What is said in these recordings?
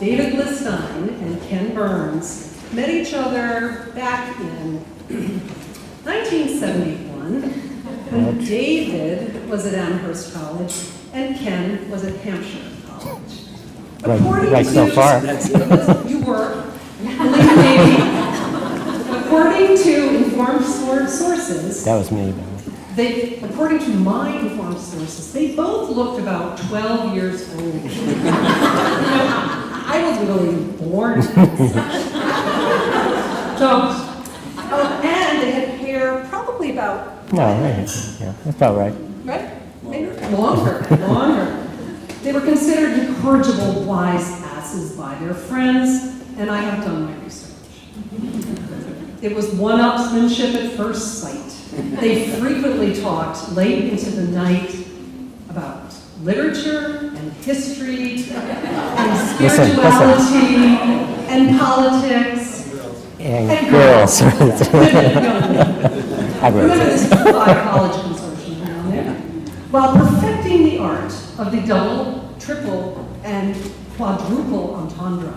David Blistein and Ken Burns met each other back in 1971 when David was at Amherst College and Ken was at Hampshire College. Right so far. You were. Believe me. According to informed sources, That was me. according to my informed sources, they both looked about 12 years old. I wasn't really born. And they had hair probably about, No, right. Yeah, that's about right. right? Maybe longer. They were considered incorrigible wise asses by their friends, and I have done my research. It was one-upsmanship at first sight. They frequently talked late into the night about literature and history and spirituality and politics And girls. Remember this by college consortium down there. While perfecting the art of the double, triple, and quadruple entendre.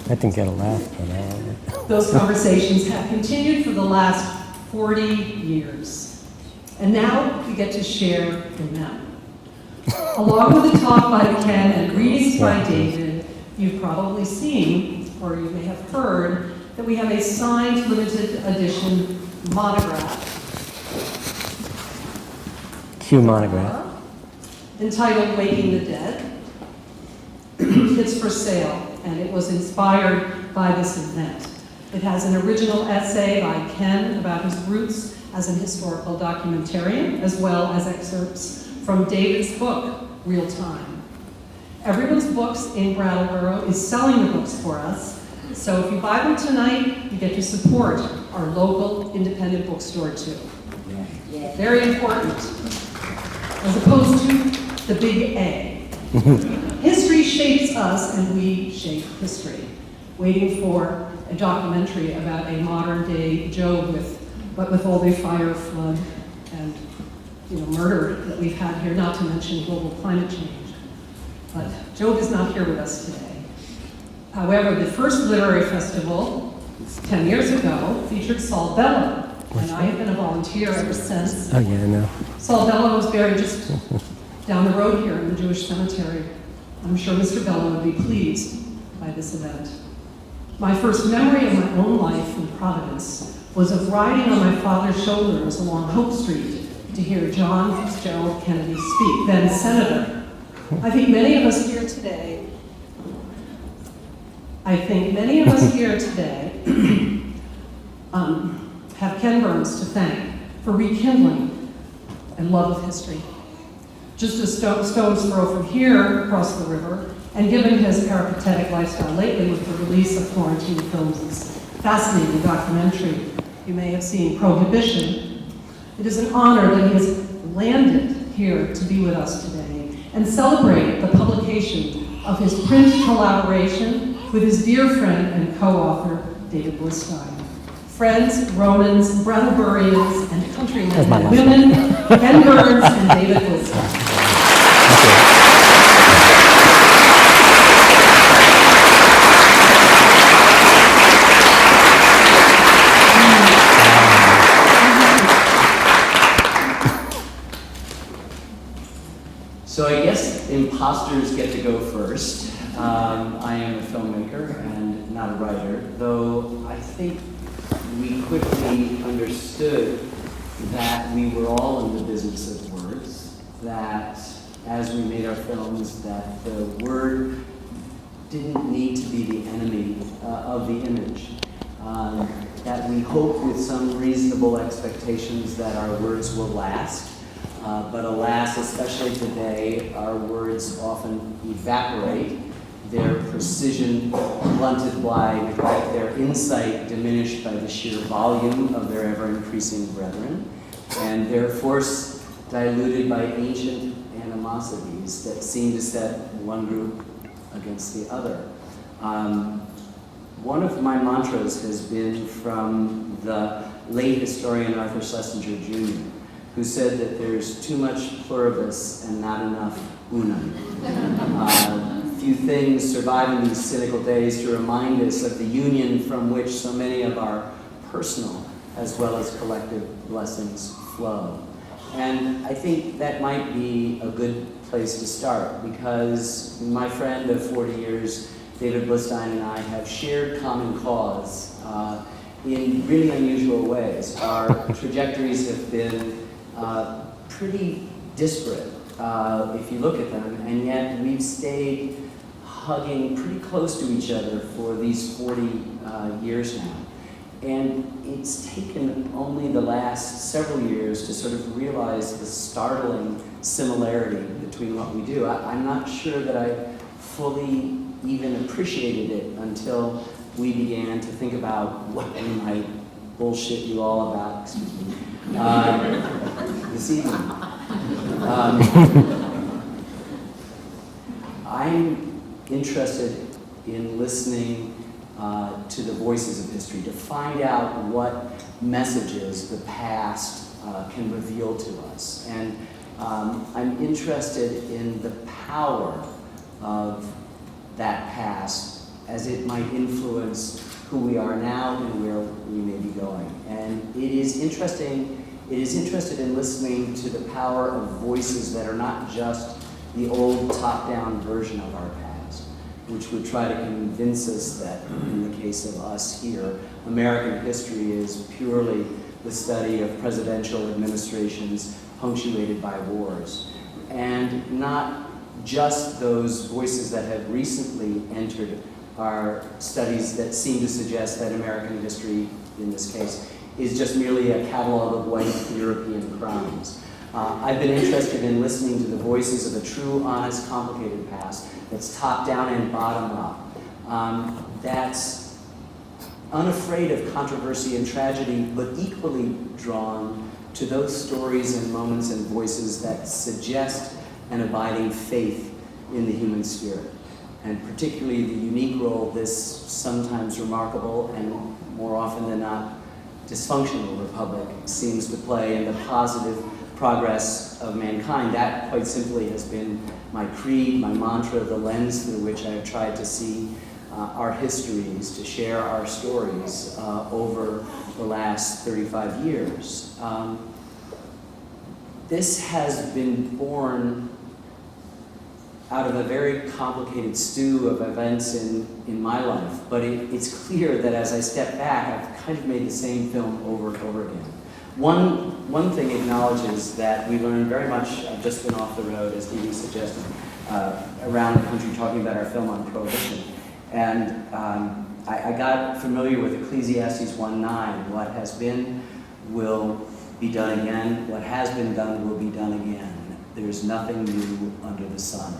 I didn't get a laugh for that. Those conversations have continued for the last 40 years. And now we get to share in them. Along with the talk by Ken and readings by David, you've probably seen, or you may have heard, that we have a signed limited edition monograph. Cue monograph. Entitled Waking the Dead. It's for sale, and it was inspired by this event. It has an original essay by Ken about his roots as an historical documentarian, as well as excerpts from David's book, Real Time. Everyone's Books in Brattleboro is selling the books for us, so if you buy them tonight, you get to support our local independent bookstore too. Very important, as opposed to the big A. History shapes us and we shape history. Waiting for a documentary about a modern day Job with all the fire, flood, and murder that we've had here, not to mention global climate change. But Job is not here with us today. However, the first literary festival, 10 years ago, featured Saul Bellow, and I have been a volunteer ever since. Oh yeah, I know. Saul Bellow was buried just down the road here in the Jewish cemetery. I'm sure Mr. Bellow would be pleased by this event. My first memory of my own life in Providence was of riding on my father's shoulders along Hope Street to hear John Fitzgerald Kennedy speak, then Senator. I think many of us here today have Ken Burns to thank for rekindling a love of history. Just a stone's throw from here across the river, and given his peripatetic lifestyle lately with the release of Florentine Films' fascinating documentary you may have seen, Prohibition, it is an honor that he has landed here to be with us today and celebrate the publication of his print collaboration with his dear friend and co-author, David Blistein. Friends, Romans, Brattleborians, and countrymen and women, Ken Burns and David Blistein. So I guess imposters get to go first. I am a filmmaker and not a writer, though I think we quickly understood that we were all in the business of words, that as we made our films, that the word didn't need to be the enemy of the image, that we hope with some reasonable expectations that our words will last. But alas, especially today, our words often evaporate, their precision blunted by neglect, their insight diminished by the sheer volume of their ever-increasing brethren, and their force diluted by ancient animosities that seem to set one group against the other. One of my mantras has been from the late historian Arthur Schlesinger Jr., who said that there's too much pluribus and not enough unum. few things survive in these cynical days to remind us of the union from which so many of our personal as well as collective blessings flow. And I think that might be a good place to start, because my friend of 40 years, David Blistein, and I have shared common cause in really unusual ways. Our trajectories have been pretty disparate if you look at them, and yet we've stayed hugging pretty close to each other for these 40 years now. And it's taken only the last several years to sort of realize the startling similarity between what we do. I'm not sure that I fully even appreciated it until we began to think about what we might bullshit you all about, excuse me, this evening. I'm interested in listening to the voices of history, to find out what messages the past can reveal to us. And I'm interested in the power of that past as it might influence who we are now and where we may be going. And it is interested in listening to the power of voices that are not just the old top-down version of our past, which would try to convince us that, in the case of us here, American history is purely the study of presidential administrations punctuated by wars, and not just those voices that have recently entered our studies that seem to suggest that American history, in this case, is just merely a catalog of white European crimes. I've been interested in listening to the voices of a true, honest, complicated past that's top-down and bottom-up, that's unafraid of controversy and tragedy, but equally drawn to those stories and moments and voices that suggest an abiding faith in the human spirit, and particularly the unique role this sometimes remarkable and more often than not dysfunctional republic seems to play in the positive progress of mankind. That, quite simply, has been my creed, my mantra, the lens through which I have tried to see our histories, to share our stories over the last 35 years. This has been born out of a very complicated stew of events in my life, but it's clear that as I step back, I've kind of made the same film over and over again. One thing acknowledges that we learn very much. I've just been off the road, as Dee Dee suggested, around the country talking about our film on Prohibition. And I got familiar with Ecclesiastes 1:9. What has been will be done again. What has been done will be done again. There's nothing new under the sun.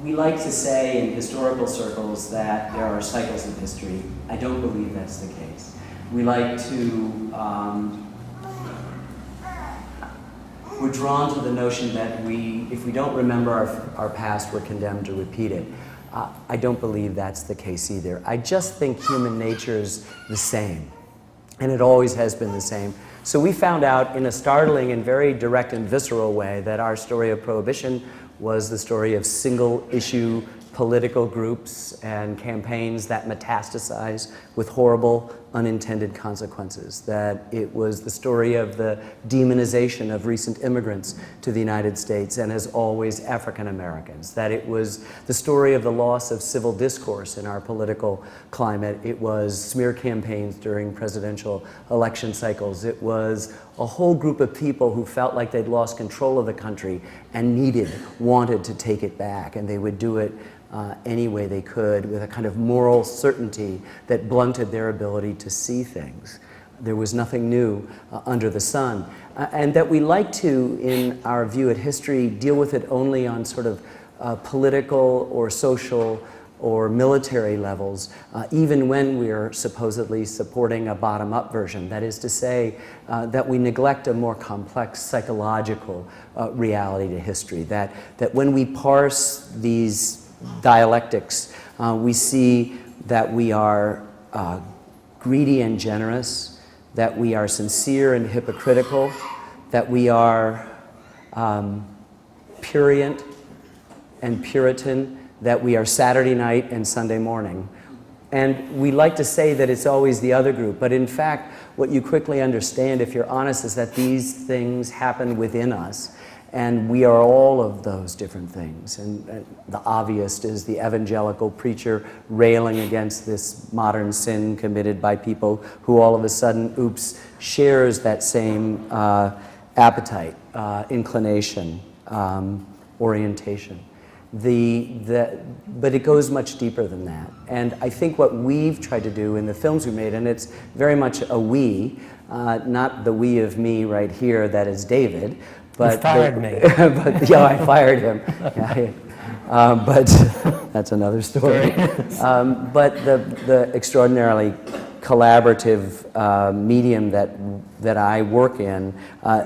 We like to say in historical circles that there are cycles of history. I don't believe that's the case. We like to, we're drawn to the notion that if we don't remember our past, we're condemned to repeat it. I don't believe that's the case either. I just think human nature is the same, and it always has been the same. So we found out in a startling and very direct and visceral way that our story of Prohibition was the story of single-issue political groups and campaigns that metastasize with horrible unintended consequences, that it was the story of the demonization of recent immigrants to the United States, and as always African Americans, that it was the story of the loss of civil discourse in our political climate. It was smear campaigns during presidential election cycles. It was a whole group of people who felt like they'd lost control of the country and wanted to take it back, and they would do it any way they could with a kind of moral certainty that blunted their ability to see things. There was nothing new under the sun. And that we like to, in our view at history, deal with it only on sort of political or social or military levels, even when we're supposedly supporting a bottom-up version. That is to say, that we neglect a more complex psychological reality to history, that when we parse these dialectics, we see that we are greedy and generous, that we are sincere and hypocritical, that we are prurient and Puritan that we are Saturday night and Sunday morning. And we like to say that it's always the other group, but in fact, what you quickly understand, if you're honest, is that these things happen within us, and we are all of those different things. And the obvious is the evangelical preacher railing against this modern sin committed by people who all of a sudden, oops, shares that same appetite, inclination, orientation. But it goes much deeper than that. And I think what we've tried to do in the films we made, and it's very much a we, not the we of me right here that is David, but you fired me. But yeah, I fired him. Yeah, but that's another story. But the extraordinarily collaborative medium that I work in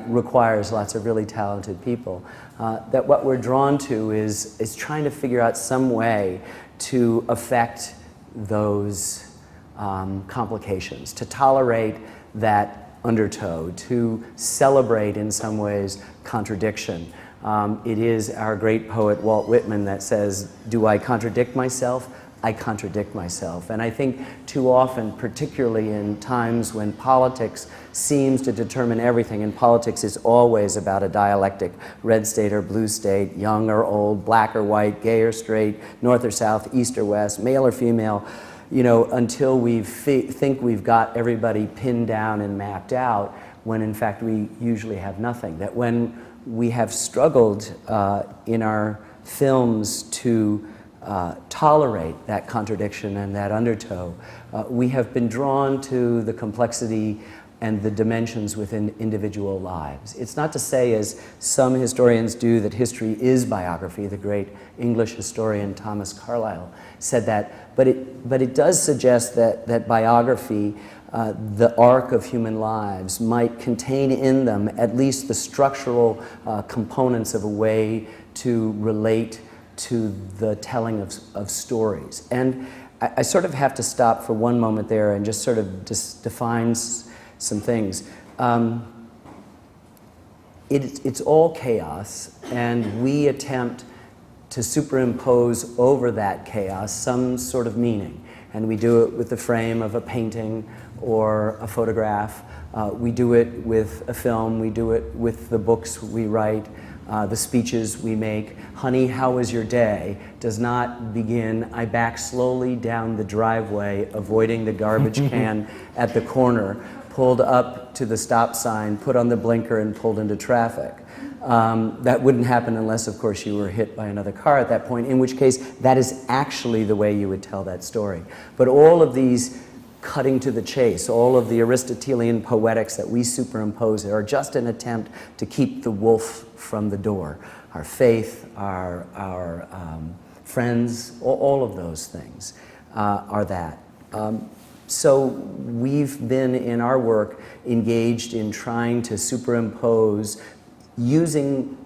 requires lots of really talented people. That what we're drawn to is trying to figure out some way to affect those complications, to tolerate that undertow, to celebrate in some ways contradiction. It is our great poet Walt Whitman that says, "Do I contradict myself? I contradict myself." And I think too often, particularly in times when politics seems to determine everything, and politics is always about a dialectic, red state or blue state, young or old, black or white, gay or straight, north or south, east or west, male or female, until we think we've got everybody pinned down and mapped out, when in fact we usually have nothing. That when we have struggled in our films to tolerate that contradiction and that undertow, we have been drawn to the complexity and the dimensions within individual lives. It's not to say, as some historians do, that history is biography. The great English historian Thomas Carlyle said that, but it does suggest that biography, the arc of human lives, might contain in them at least the structural components of a way to relate to the telling of stories. And I sort of have to stop for one moment there and just sort of define some things. It's all chaos, and we attempt to superimpose over that chaos some sort of meaning. And we do it with the frame of a painting or a photograph. We do it with a film. We do it with the books we write. The speeches we make. "Honey, how was your day?" does not begin, "I back slowly down the driveway, avoiding the garbage can at the corner, pulled up to the stop sign, put on the blinker, and pulled into traffic." That wouldn't happen unless, of course, you were hit by another car at that point, in which case that is actually the way you would tell that story. But all of these cutting to the chase, all of the Aristotelian poetics that we superimpose are just an attempt to keep the wolf from the door. Our faith, our friends, all of those things are that. So we've been, in our work, engaged in trying to superimpose using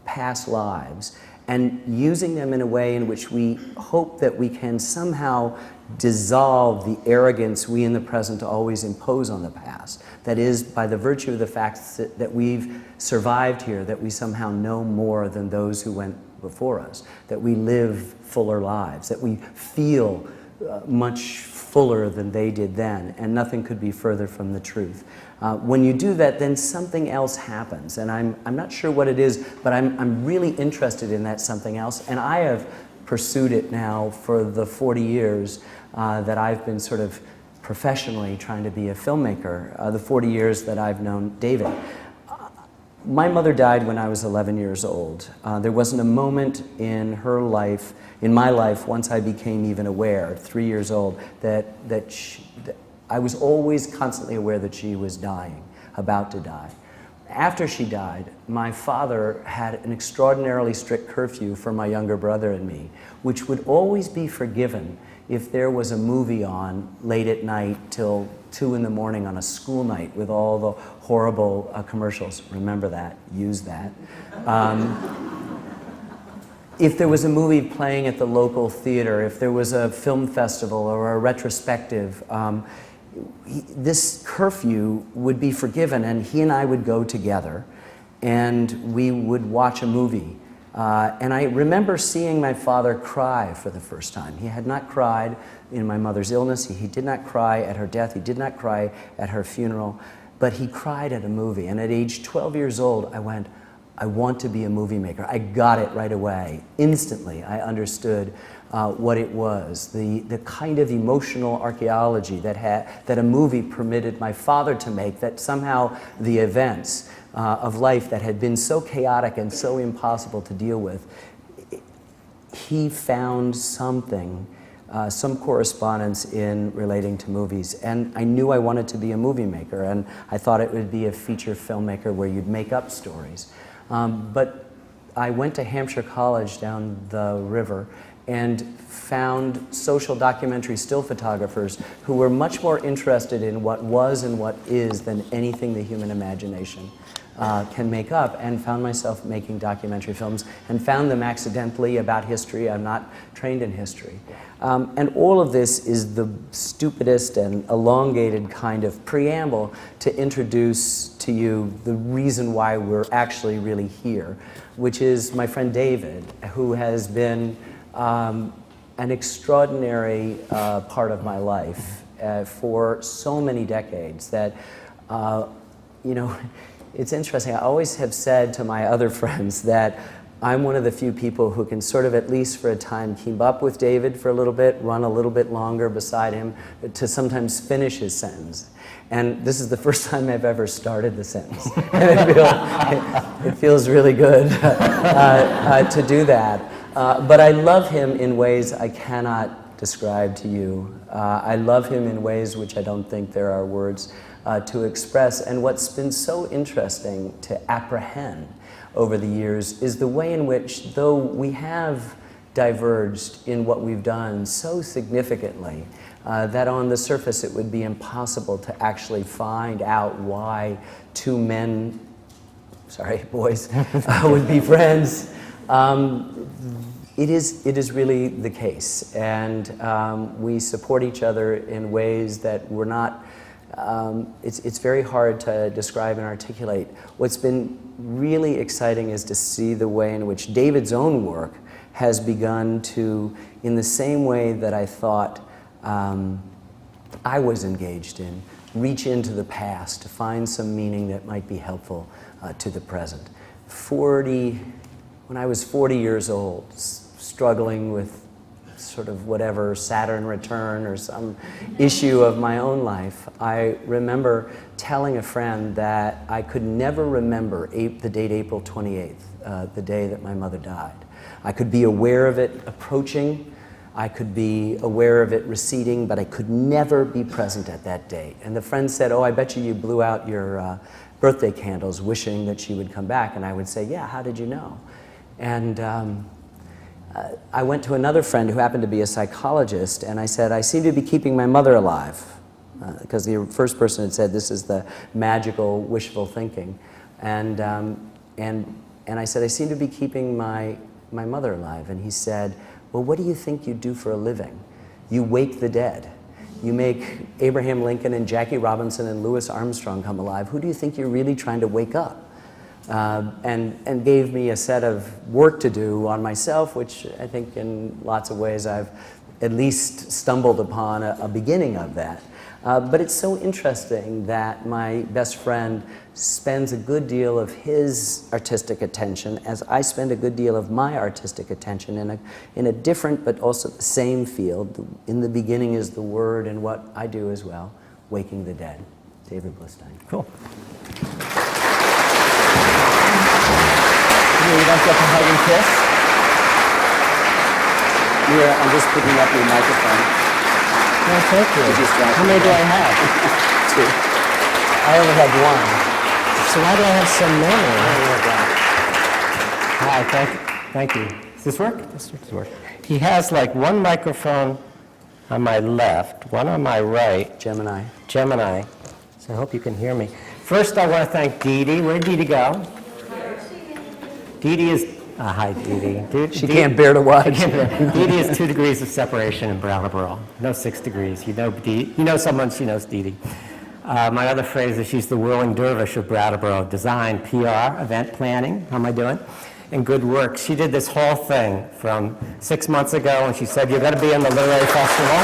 past lives and using them in a way in which we hope that we can somehow dissolve the arrogance we in the present always impose on the past. That is, by the virtue of the fact that we've survived here, that we somehow know more than those who went before us, that we live fuller lives, that we feel much fuller than they did then, and nothing could be further from the truth. When you do that, then something else happens, and I'm not sure what it is, but I'm really interested in that something else, and I have pursued it now for the 40 years that I've been sort of professionally trying to be a filmmaker, the 40 years that I've known David. My mother died when I was 11 years old. There wasn't a moment in her life, in my life, once I became even aware, 3 years old, that I was always constantly aware that she was dying, about to die. After she died, my father had an extraordinarily strict curfew for my younger brother and me, which would always be forgiven if there was a movie on late at night till 2 in the morning on a school night with all the horrible commercials. Remember that, use that. If there was a movie playing at the local theater, if there was a film festival or a retrospective, this curfew would be forgiven, and he and I would go together and we would watch a movie And I remember seeing my father cry for the first time. He had not cried in my mother's illness. He did not cry at her death. He did not cry at her funeral. But he cried at a movie. And at age 12 years old, I went, I want to be a movie maker. I got it right away. Instantly, I understood what it was, the kind of emotional archaeology that a movie permitted my father to make, that somehow the events of life that had been so chaotic and so impossible to deal with, he found something, some correspondence in relating to movies. And I knew I wanted to be a movie maker, and I thought it would be a feature filmmaker where you'd make up stories. But I went to Hampshire College down the river and found social documentary still photographers who were much more interested in what was and what is than anything the human imagination can make up, and found myself making documentary films, and found them accidentally about history. I'm not trained in history. And all of this is the stupidest and elongated kind of preamble to introduce to you the reason why we're actually really here, which is my friend David, who has been an extraordinary part of my life for so many decades that, you know, it's interesting. I always have said to my other friends that I'm one of the few people who can sort of, at least for a time, keep up with David for a little bit, run a little bit longer beside him, to sometimes finish his sentence. And this is the first time I've ever started the sentence. It feels really good to do that. But I love him in ways I cannot describe to you. I love him in ways which I don't think there are words to express. And what's been so interesting to apprehend over the years is the way in which, though we have diverged in what we've done so significantly, that on the surface it would be impossible to actually find out why two men, sorry, boys, would be friends. It is really the case, and we support each other in ways that we're not, it's very hard to describe and articulate. What's been really exciting is to see the way in which David's own work has begun to, in the same way that I thought I was engaged in, reach into the past to find some meaning that might be helpful to the present. When I was 40 years old, struggling with sort of whatever Saturn return or some issue of my own life, I remember telling a friend that I could never remember the date April 28th, the day that my mother died. I could be aware of it approaching, I could be aware of it receding, but I could never be present at that date. And the friend said, "Oh, I bet you blew out your birthday candles wishing that she would come back." And I would say, "Yeah, how did you know?" And I went to another friend who happened to be a psychologist, and I said, "I seem to be keeping my mother alive," because the first person had said, "This is the magical wishful thinking." And I said, "I seem to be keeping my mother alive." And he said, "Well, what do you think you do for a living? You wake the dead. You make Abraham Lincoln and Jackie Robinson and Louis Armstrong come alive. Who do you think you're really trying to wake up?" And gave me a set of work to do on myself, which I think in lots of ways I've at least stumbled upon a beginning of that. But it's so interesting that my best friend spends a good deal of his artistic attention as I spend a good deal of my artistic attention in a different but also the same field. In the beginning is the word, and what I do as well, waking the dead. David Blistein. Cool. You don't get to hug and kiss? Mira, I'm just picking up your microphone. No, thank you. How many do I have? Two. I only have one. So why do I have so many? Hi, thank you. Does this work? This does work. He has like one microphone on my left, one on my right. Gemini. So I hope you can hear me. First, I want to thank Dee Dee. Where'd Dee Dee go? Dee Dee is, hi Dee Dee. She can't bear to watch. Dee Dee is 2 degrees of separation in Brattleboro. No 6 degrees. You know someone, she knows Dee Dee. My other phrase is she's the whirling dervish of Brattleboro. Design, PR, event planning. How am I doing? and good work. She did this whole thing from 6 months ago, and she said, "You're going to be in the literary festival."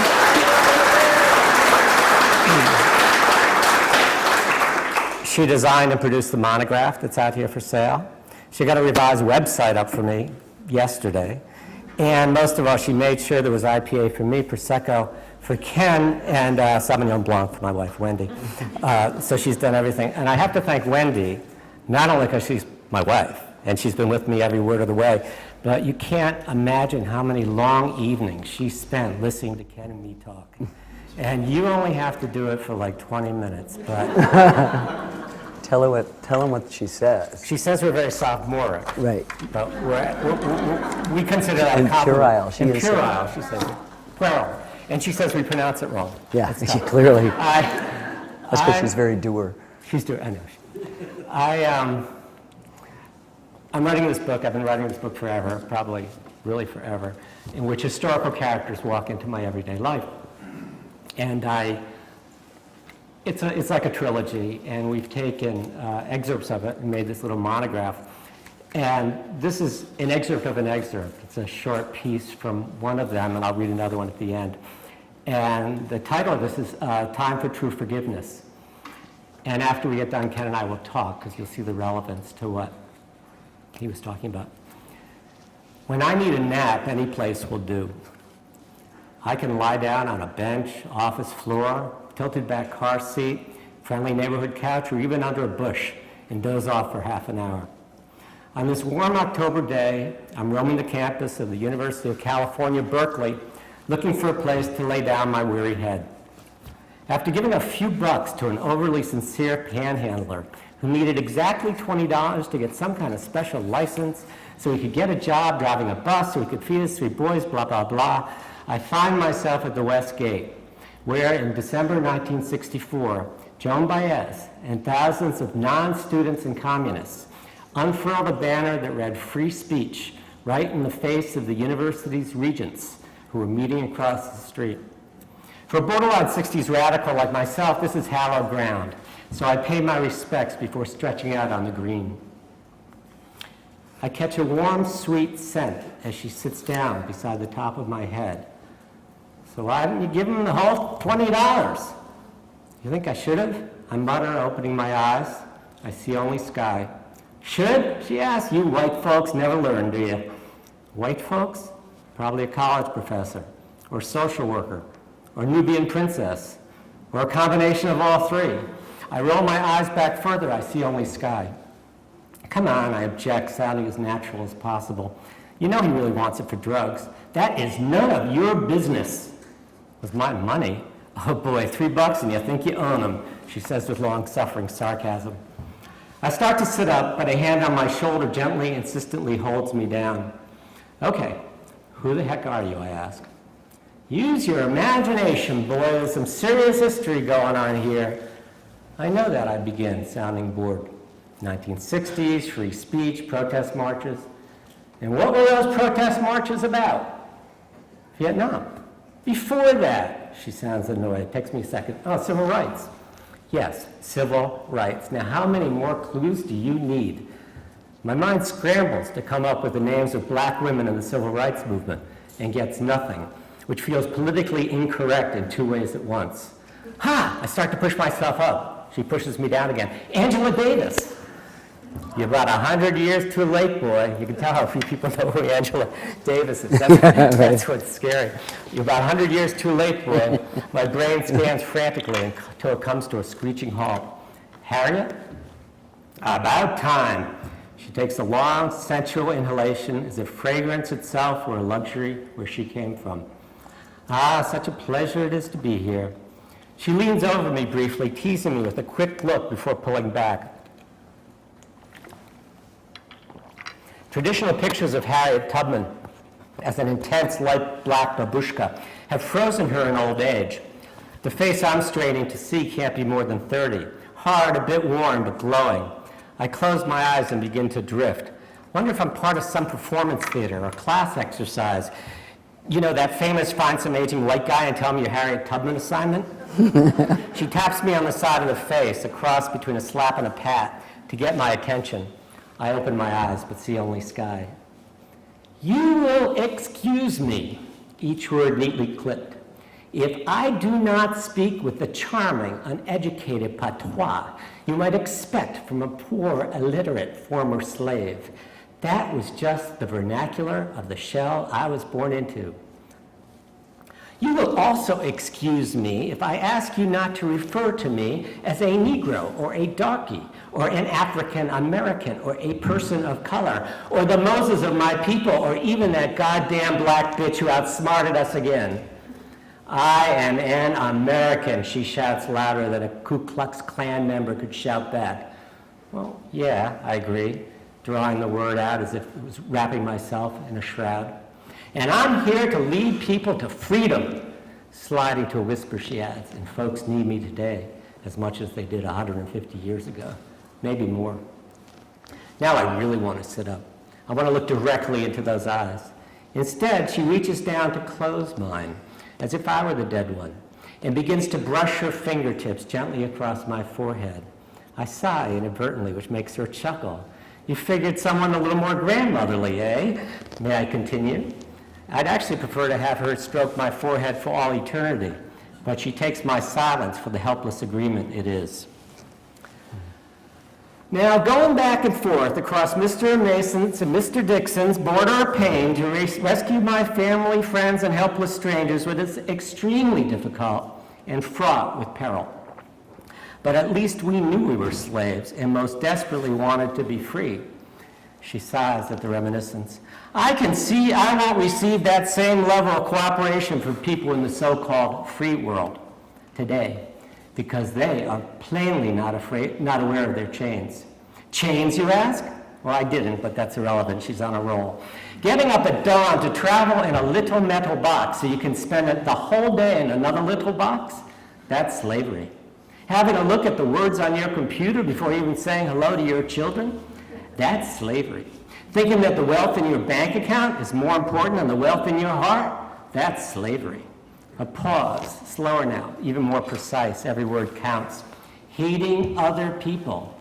She designed and produced the monograph that's out here for sale. She got a revised website up for me yesterday. And most of all, she made sure there was IPA for me, Prosecco for Ken, and Sauvignon Blanc for my wife, Wendy. So she's done everything. And I have to thank Wendy, not only because she's my wife, and she's been with me every word of the way, but you can't imagine how many long evenings she spent listening to Ken and me talk. And you only have to do it for like 20 minutes, but... Tell him what she says. She says we're very sophomoric. Right. But we consider that a compliment. Puerile. She is Puerile, she says. Puerile. And she says we pronounce it wrong. Yeah, That's she tough. clearly. That's because she's very doer. She's doing, I know. I'm writing this book, I've been writing this book forever, probably really forever, in which historical characters walk into my everyday life. And it's like a trilogy, and we've taken excerpts of it and made this little monograph. And this is an excerpt of an excerpt. It's a short piece from one of them, and I'll read another one at the end. And the title of this is Time for True Forgiveness. And after we get done, Ken and I will talk, because you'll see the relevance to what he was talking about. When I need a nap, any place will do. I can lie down on a bench, office floor, tilted back car seat, friendly neighborhood couch, or even under a bush and doze off for half an hour. On this warm October day, I'm roaming the campus of the University of California, Berkeley, looking for a place to lay down my weary head. After giving a few bucks to an overly sincere panhandler who needed exactly $20 to get some kind of special license so he could get a job driving a bus so he could feed his 3 boys, blah, blah, blah, I find myself at the West Gate, where in December 1964, Joan Baez and thousands of non-students and communists unfurled a banner that read "Free Speech" right in the face of the university's regents who were meeting across the street. For a borderline 60s radical like myself, this is hallowed ground, so I pay my respects before stretching out on the green. I catch a warm, sweet scent as she sits down beside the top of my head. So why didn't you give him the whole $20? You think I should have? I mutter, opening my eyes. I see only sky. Should? She asks. You white folks never learn, do you? White folks? Probably a college professor, or social worker, or Nubian princess, or a combination of all three. I roll my eyes back further. I see only sky. Come on, I object, sounding as natural as possible. You know he really wants it for drugs. That is none of your business. With my money? Oh boy, $3 and you think you own them, she says with long-suffering sarcasm. I start to sit up, but a hand on my shoulder gently, insistently holds me down. Okay, who the heck are you, I ask. Use your imagination, boy, there's some serious history going on here. I know that, I begin, sounding bored. 1960s, free speech, protest marches. And what were those protest marches about? Vietnam. Before that, she sounds annoyed. It takes me a second. Oh, civil rights. Yes, civil rights. Now, how many more clues do you need? My mind scrambles to come up with the names of black women in the civil rights movement and gets nothing, which feels politically incorrect in 2 ways at once. Ha! I start to push myself up. She pushes me down again. Angela Davis. You're about 100 years too late, boy. You can tell how few people know who Angela Davis is. That's what's scary. You're about 100 years too late, boy. My brain scans frantically until it comes to a screeching halt. Harriet? About time. She takes a long, sensual inhalation as if fragrance itself were a luxury where she came from. Ah, such a pleasure it is to be here. She leans over me briefly, teasing me with a quick look before pulling back. Traditional pictures of Harriet Tubman as an intense light black babushka have frozen her in old age. The face I'm straining to see can't be more than 30. Hard, a bit worn, but glowing. I close my eyes and begin to drift. Wonder if I'm part of some performance theater or class exercise. You know, that famous find some aging white guy and tell me your Harriet Tubman assignment? She taps me on the side of the face, a cross between a slap and a pat, to get my attention. I open my eyes, but see only sky. You will excuse me, each word neatly clipped, if I do not speak with the charming, uneducated patois you might expect from a poor, illiterate former slave. That was just the vernacular of the shell I was born into. You will also excuse me if I ask you not to refer to me as a Negro or a darky or an African American or a person of color or the Moses of my people or even that goddamn black bitch who outsmarted us again. I am an American, she shouts louder than a Ku Klux Klan member could shout back. Well, yeah, I agree, drawing the word out as if it was wrapping myself in a shroud. And I'm here to lead people to freedom, sliding to a whisper, she adds, and folks need me today as much as they did 150 years ago, maybe more. Now I really want to sit up. I want to look directly into those eyes. Instead, she reaches down to close mine, as if I were the dead one, and begins to brush her fingertips gently across my forehead. I sigh inadvertently, which makes her chuckle. You figured someone a little more grandmotherly, eh? May I continue? I'd actually prefer to have her stroke my forehead for all eternity, but she takes my silence for the helpless agreement it is. Now, going back and forth across Mr. Mason's and Mr. Dixon's border of pain to rescue my family, friends, and helpless strangers was extremely difficult and fraught with peril. But at least we knew we were slaves and most desperately wanted to be free. She sighs at the reminiscence. I can see I won't receive that same level of cooperation from people in the so-called free world today, because they are plainly not aware of their chains. Chains, you ask? Well, I didn't, but that's irrelevant. She's on a roll. Getting up at dawn to travel in a little metal box so you can spend the whole day in another little box, that's slavery. Having a look at the words on your computer before even saying hello to your children, that's slavery. Thinking that the wealth in your bank account is more important than the wealth in your heart, that's slavery. A pause, slower now, even more precise, every word counts. Hating other people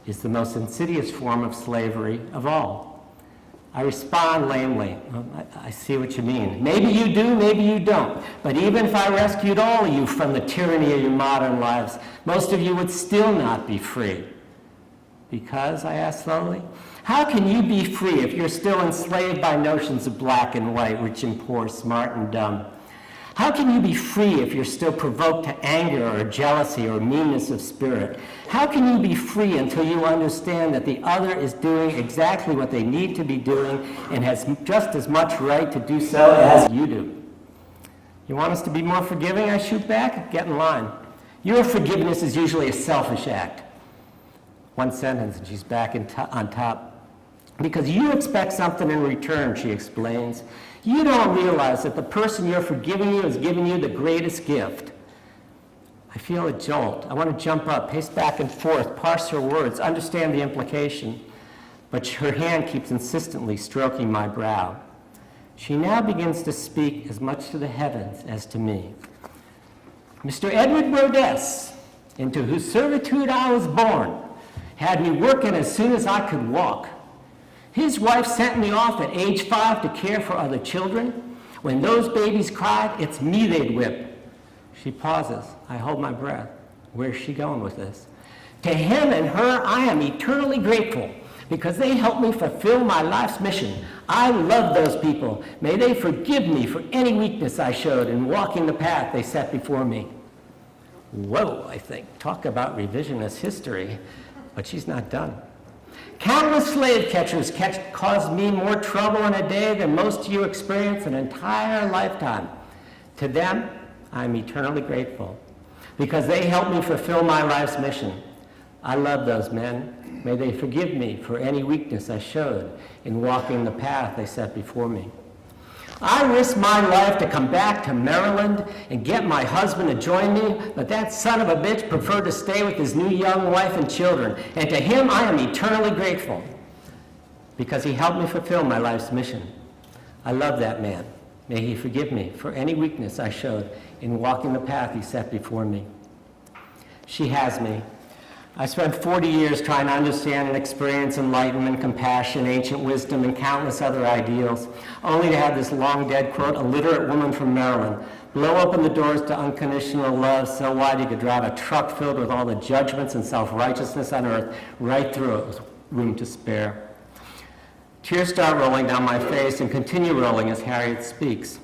is the most insidious form of slavery of all. I respond lamely. Well, I see what you mean. Maybe you do, maybe you don't. But even if I rescued all of you from the tyranny of your modern lives, most of you would still not be free. Because, I ask slowly, how can you be free if you're still enslaved by notions of black and white, rich and poor, smart and dumb? How can you be free if you're still provoked to anger or jealousy or meanness of spirit? How can you be free until you understand that the other is doing exactly what they need to be doing and has just as much right to do so as you do? You want us to be more forgiving, I shoot back? Get in line. Your forgiveness is usually a selfish act. One sentence and she's back on top. Because you expect something in return, she explains. You don't realize that the person you're forgiving you is giving you the greatest gift. I feel a jolt. I want to jump up, pace back and forth, parse her words, understand the implication. But her hand keeps insistently stroking my brow. She now begins to speak as much to the heavens as to me. Mr. Edward Brodess, into whose servitude I was born, had me working as soon as I could walk. His wife sent me off at age 5 to care for other children. When those babies cried, it's me they'd whip. She pauses. I hold my breath. Where's she going with this? To him and her, I am eternally grateful because they helped me fulfill my life's mission. I love those people. May they forgive me for any weakness I showed in walking the path they set before me. Whoa, I think. Talk about revisionist history. But she's not done. Countless slave catchers caused me more trouble in a day than most of you experience an entire lifetime. To them, I'm eternally grateful because they helped me fulfill my life's mission. I love those men. May they forgive me for any weakness I showed in walking the path they set before me. I risked my life to come back to Maryland and get my husband to join me, but that son of a bitch preferred to stay with his new young wife and children, and to him I am eternally grateful because he helped me fulfill my life's mission. I love that man. May he forgive me for any weakness I showed in walking the path he set before me. She has me. I spent 40 years trying to understand and experience enlightenment, compassion, ancient wisdom, and countless other ideals, only to have this long-dead, quote, illiterate woman from Maryland blow open the doors to unconditional love so wide you could drive a truck filled with all the judgments and self-righteousness on earth right through it with room to spare. Tears start rolling down my face and continue rolling as Harriet speaks.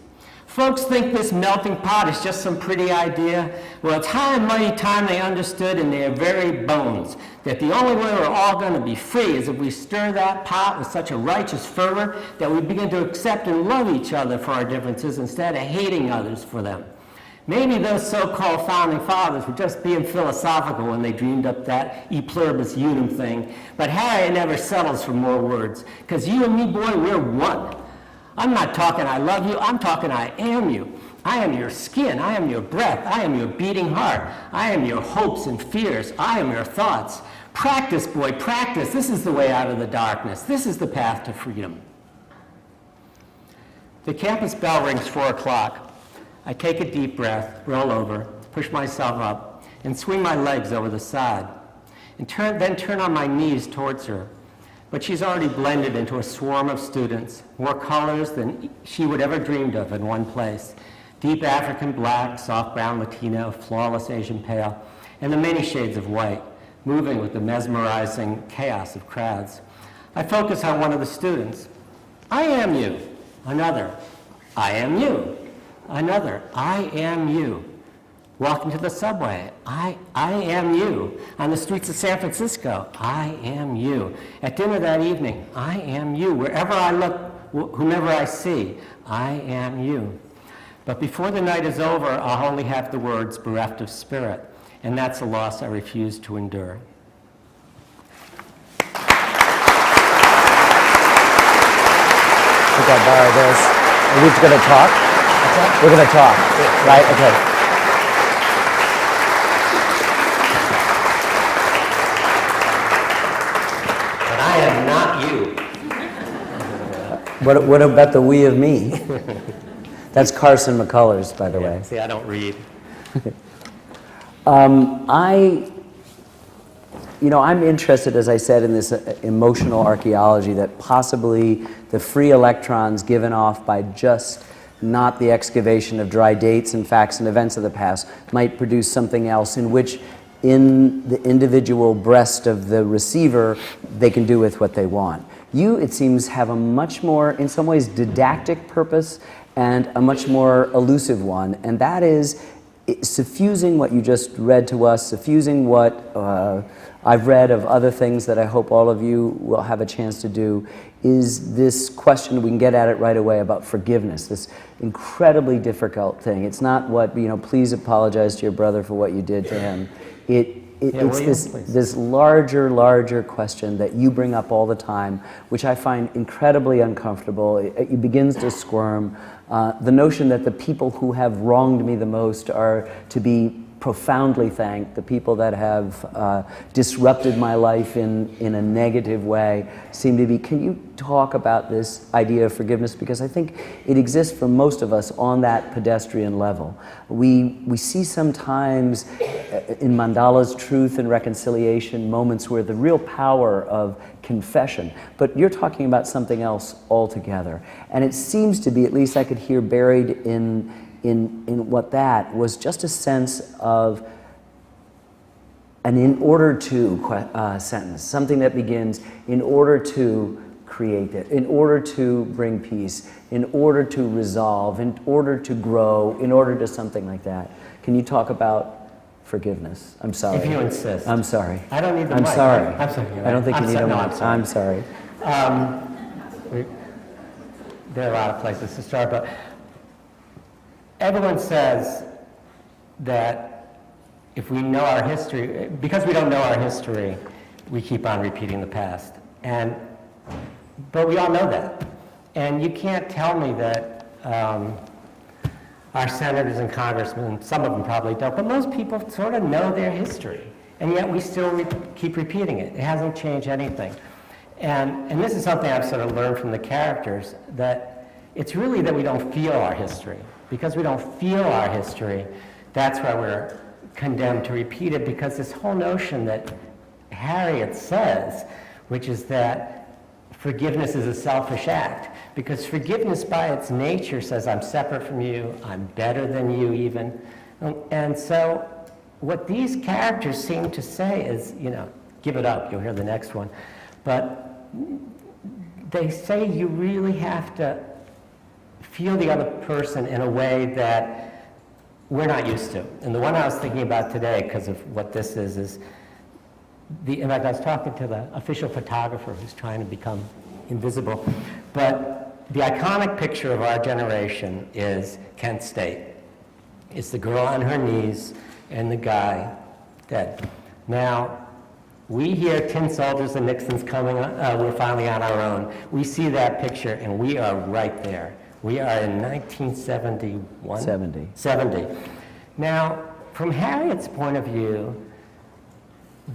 Folks think this melting pot is just some pretty idea. Well, it's high and mighty time they understood in their very bones that the only way we're all going to be free is if we stir that pot with such a righteous fervor that we begin to accept and love each other for our differences instead of hating others for them. Maybe those so-called founding fathers were just being philosophical when they dreamed up that e pluribus unum thing, but Harriet never settles for more words, because you and me, boy, we're one. I'm not talking I love you, I'm talking I am you. I am your skin, I am your breath, I am your beating heart, I am your hopes and fears, I am your thoughts. Practice, boy, practice. This is the way out of the darkness. This is the path to freedom. The campus bell rings 4 o'clock. I take a deep breath, roll over, push myself up, and swing my legs over the side, and then turn on my knees towards her. But she's already blended into a swarm of students, more colors than she would ever dreamed of in one place. Deep African black, soft brown Latino, flawless Asian pale, and the many shades of white, moving with the mesmerizing chaos of crowds. I focus on one of the students. I am you. Another. I am you. Another. I am you. Walking to the subway, I am you. On the streets of San Francisco, I am you. At dinner that evening, I am you. Wherever I look, whomever I see, I am you. But before the night is over, I'll only have the words bereft of spirit, and that's a loss I refuse to endure. I think I'll borrow this. Are we going to talk? We're going to talk, right? Okay. I am not you. What about the we of me? That's Carson McCullers, by the way. See, I don't read. I'm interested, as I said, in this emotional archaeology that possibly the free electrons given off by just not the excavation of dry dates and facts and events of the past might produce something else in which in the individual breast of the receiver, they can do with what they want. You, it seems, have a much more, in some ways, didactic purpose and a much more elusive one, and that is suffusing what you just read to us, suffusing what I've read of other things that I hope all of you will have a chance to do, is this question, we can get at it right away, about forgiveness, this incredibly difficult thing. It's not what, please apologize to your brother for what you did to him. It's this larger question that you bring up all the time, which I find incredibly uncomfortable. It begins to squirm. The notion that the people who have wronged me the most are to be profoundly thanked, the people that have disrupted my life in a negative way seem to be. Can you talk about this idea of forgiveness? Because I think it exists for most of us on that pedestrian level. We see sometimes in Mandala's Truth and Reconciliation moments where the real power of confession, but you're talking about something else altogether. And it seems to be, at least I could hear buried in what that was, just a sense of an in order to sentence, something that begins in order to create it, in order to bring peace, in order to resolve, in order to grow, in order to something like that. Can you talk about forgiveness? I'm sorry. If you insist. I'm sorry. I don't need the I'm mic. sorry. I'm sorry. I don't think you need a mic. I'm sorry. I'm sorry. There are a lot of places to start, but everyone says that if we know our history, because we don't know our history, we keep on repeating the past. But we all know that. And you can't tell me that our senators and congressmen, some of them probably don't, but most people sort of know their history. And yet we still keep repeating it. It hasn't changed anything. And this is something I've sort of learned from the characters, that it's really that we don't feel our history. Because we don't feel our history, that's why we're condemned to repeat it, because this whole notion that Harriet says, which is that forgiveness is a selfish act. Because forgiveness by its nature says, I'm separate from you, I'm better than you even. And so what these characters seem to say is, give it up, you'll hear the next one. But they say you really have to feel the other person in a way that we're not used to. And the one I was thinking about today, because of what this is in fact, I was talking to the official photographer who's trying to become invisible. But the iconic picture of our generation is Kent State. It's the girl on her knees and the guy dead. Now, we hear tin soldiers and Nixon's coming, we're finally on our own. We see that picture and we are right there. We are in 1971? 70. Now, from Harriet's point of view,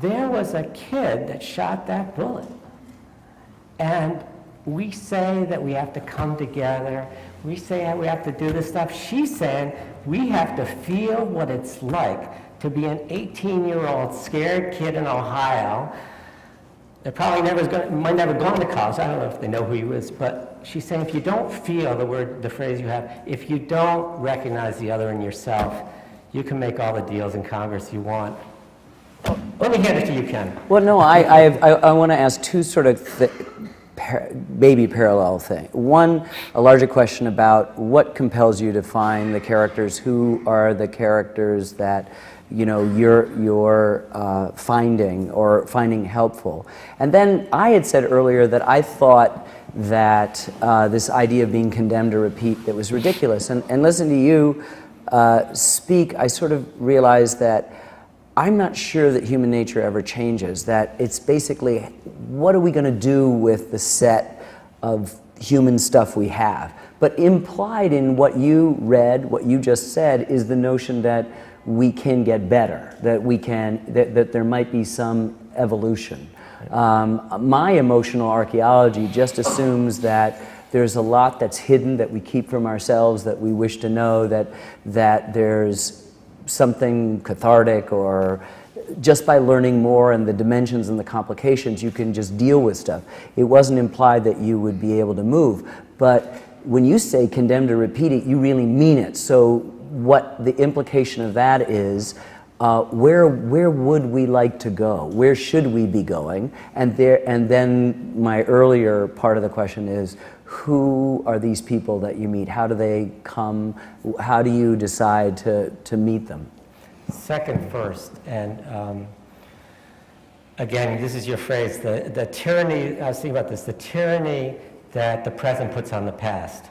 there was a kid that shot that bullet. And we say that we have to come together. We say we have to do this stuff. She's saying we have to feel what it's like to be an 18-year-old scared kid in Ohio that probably might never gone to college. I don't know if they know who he is, but she's saying if you don't feel the phrase you have, if you don't recognize the other in yourself, you can make all the deals in Congress you want. Let me hand it to you, Ken. Well, no, I want to ask two sort of baby parallel things. One, a larger question about what compels you to find the characters, who are the characters that you're finding helpful. And then I had said earlier that I thought that this idea of being condemned to repeat, that was ridiculous. And listening to you speak, I sort of realized that I'm not sure that human nature ever changes, that it's basically, what are we going to do with the set of human stuff we have? But implied in what you read, what you just said, is the notion that we can get better, that there might be some evolution. My emotional archaeology just assumes that there's a lot that's hidden that we keep from ourselves, that we wish to know, that there's something cathartic, or just by learning more and the dimensions and the complications, you can just deal with stuff. It wasn't implied that you would be able to move. But when you say condemned to repeat it, you really mean it. So what the implication of that is, where would we like to go? Where should we be going? And then my earlier part of the question is, who are these people that you meet? How do they come? How do you decide to meet them? Second first, and again, this is your phrase, the tyranny, I was thinking about this, the tyranny that the present puts on the past.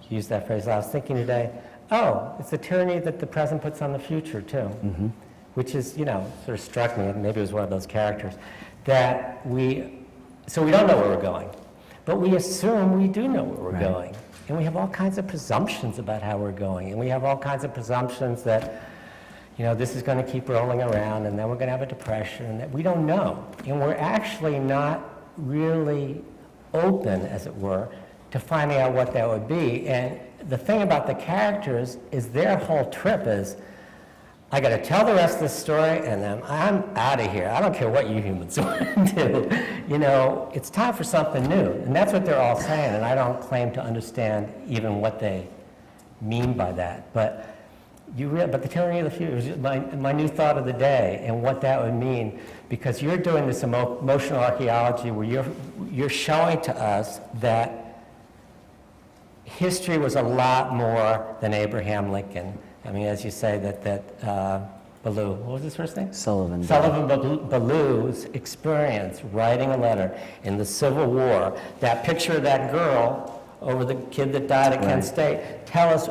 You used that phrase. I was thinking today, it's the tyranny that the present puts on the future too, which is, sort of struck me, maybe it was one of those characters, that so we don't know where we're going. But we assume we do know where we're going. And we have all kinds of presumptions about how we're going. And we have all kinds of presumptions that, this is going to keep rolling around, and then we're going to have a depression, and that we don't know. And we're actually not really open, as it were, to finding out what that would be. And the thing about the characters is their whole trip is, I got to tell the rest of the story, and then I'm out of here. I don't care what you humans want to do. It's time for something new. And that's what they're all saying, and I don't claim to understand even what they mean by that. But the tyranny of the future is my new thought of the day, and what that would mean, because you're doing this emotional archaeology where you're showing to us that history was a lot more than Abraham Lincoln. I mean, as you say, that Ballou, what was his first name? Sullivan Ballou's experience writing a letter in the Civil War, that picture of that girl over the kid that died at Kent State, tell us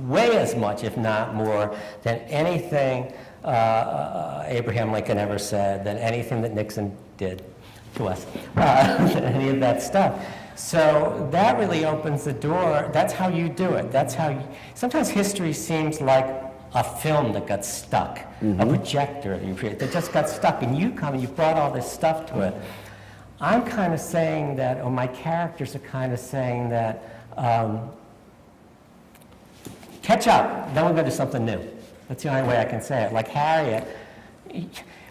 way as much, if not more, than anything Abraham Lincoln ever said, than anything that Nixon did to us, any of that stuff. So that really opens the door. That's how you do it. Sometimes history seems like a film that got stuck, a projector that just got stuck, and you come and you brought all this stuff to it. I'm kind of saying that, or my characters are kind of saying that, catch up, then we'll go to something new. That's the only way I can say it. Like Harriet,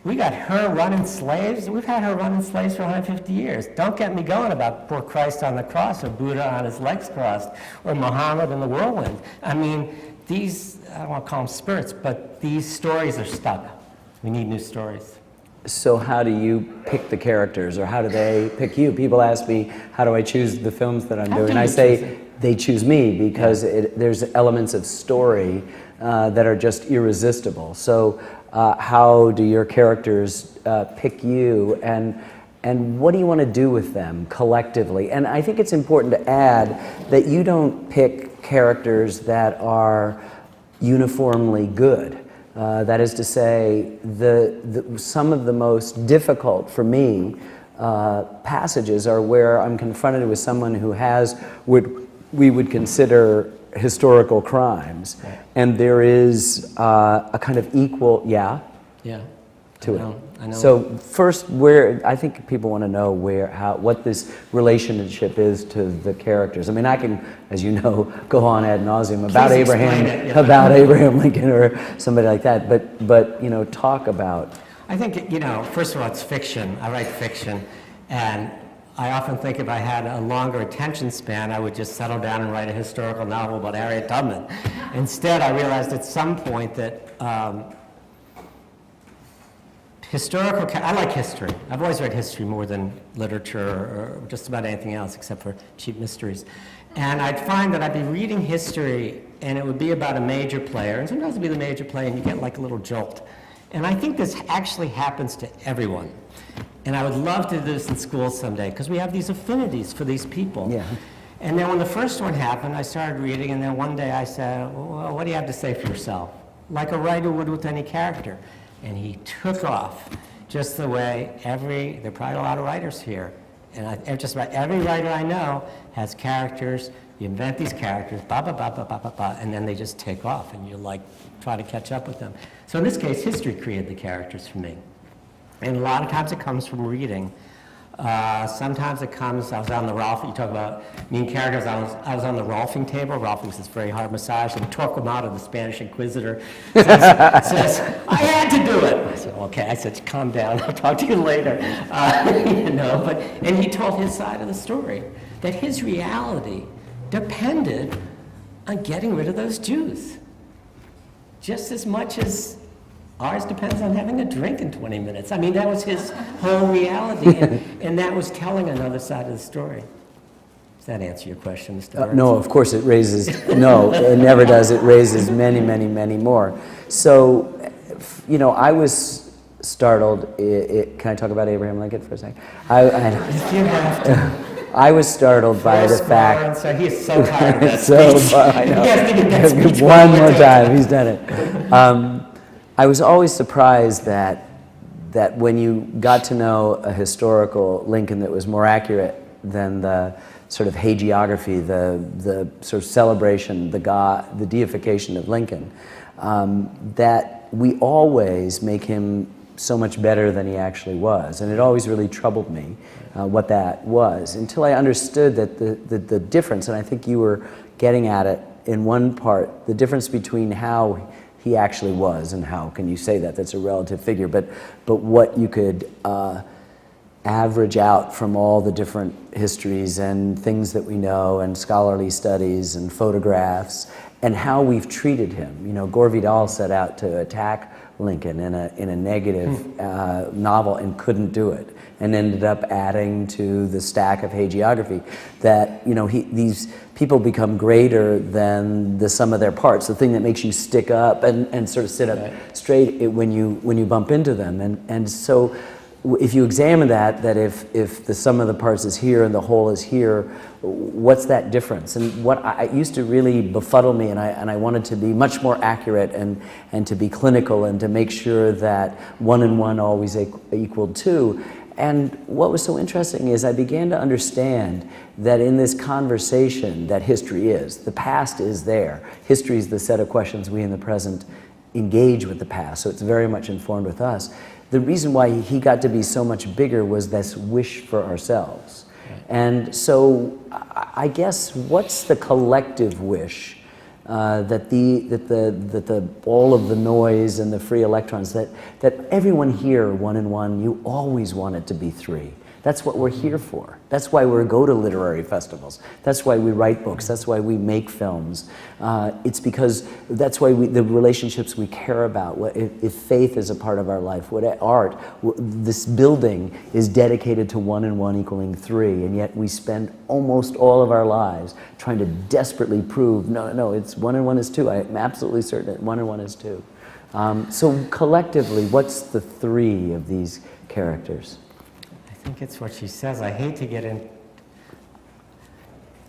we got her running slaves. We've had her running slaves for 150 years. Don't get me going about poor Christ on the cross or Buddha on his legs crossed or Muhammad in the whirlwind. I mean, these, I don't want to call them spurts, but these stories are stuck. We need new stories. So how do you pick the characters, or how do they pick you? People ask me, how do I choose the films that I'm doing? And I say, they choose me because there's elements of story that are just irresistible. So how do your characters pick you, and what do you want to do with them collectively? And I think it's important to add that you don't pick characters that are uniformly good. That is to say, some of the most difficult for me passages are where I'm confronted with someone who has what we would consider historical crimes, and there is a kind of equal, to it. I know. So first, I think people want to know what this relationship is to the characters. I mean, I can, as you know, go on ad nauseum about Abraham Lincoln or somebody like that. But talk about. I think first of all, it's fiction. I write fiction, and I often think if I had a longer attention span, I would just settle down and write a historical novel about Harriet Tubman. Instead, I realized at some point that I like history. I've always read history more than literature or just about anything else except for cheap mysteries. And I'd find that I'd be reading history and it would be about a major player, and sometimes it'd be the major player and you get like a little jolt. And I think this actually happens to everyone. And I would love to do this in school someday because we have these affinities for these people. Yeah. And then when the first one happened, I started reading, and then one day I said, well, what do you have to say for yourself? Like a writer would with any character. And he took off just the way there are probably a lot of writers here. And just about every writer I know has characters. You invent these characters, and then they just take off, and you try to catch up with them. So in this case, history created the characters for me. And a lot of times it comes from reading. Sometimes it comes, I was on the Rolfing, you talk about mean characters, I was on the Rolfing table. Rolfing's this very hard massage, and Torquemada, the Spanish Inquisitor, says, I had to do it. I said, okay, I said, calm down, I'll talk to you later. And he told his side of the story, that his reality depended on getting rid of those Jews, just as much as ours depends on having a drink in 20 minutes. I mean, that was his whole reality, and that was telling another side of the story. Does that answer your question, Mr. Burns? No, of course it never does. It raises many, many, many more. So, I was startled. Can I talk about Abraham Lincoln for a second? If you have to. I was startled by the fact. So he's so tired of that speech. I know. He has to get that speech one more time. He's done it. I was always surprised that when you got to know a historical Lincoln that was more accurate than the sort of hagiography, the sort of celebration, the deification of Lincoln, that we always make him so much better than he actually was. And it always really troubled me what that was, until I understood that the difference, and I think you were getting at it in one part, the difference between how he actually was, and how can you say that? That's a relative figure, but what you could average out from all the different histories and things that we know, and scholarly studies and photographs, and how we've treated him. Gore Vidal set out to attack Lincoln in a negative novel and couldn't do it, and ended up adding to the stack of hagiography that these people become greater than the sum of their parts, the thing that makes you stick up and sort of sit up straight when you bump into them. And so if you examine that if the sum of the parts is here and the whole is here, what's that difference? And what I used to really befuddle me, and I wanted to be much more accurate and to be clinical and to make sure that 1 and 1 always equaled 2. And what was so interesting is I began to understand that in this conversation that history is, the past is there. History is the set of questions we in the present engage with the past, so it's very much informed with us. The reason why he got to be so much bigger was this wish for ourselves. And so I guess what's the collective wish all of the noise and the free electrons, that everyone here, 1 and 1, you always want it to be 3. That's what we're here for. That's why we go to literary festivals. That's why we write books. That's why we make films. It's because that's why the relationships we care about. If faith is a part of our life, art, this building is dedicated to 1 and 1 equaling 3, and yet we spend almost all of our lives trying to desperately prove, no, it's 1 and 1 is 2. I'm absolutely certain that 1 and 1 is 2. So collectively, what's the 3 of these characters? I think it's what she says. I hate to get in.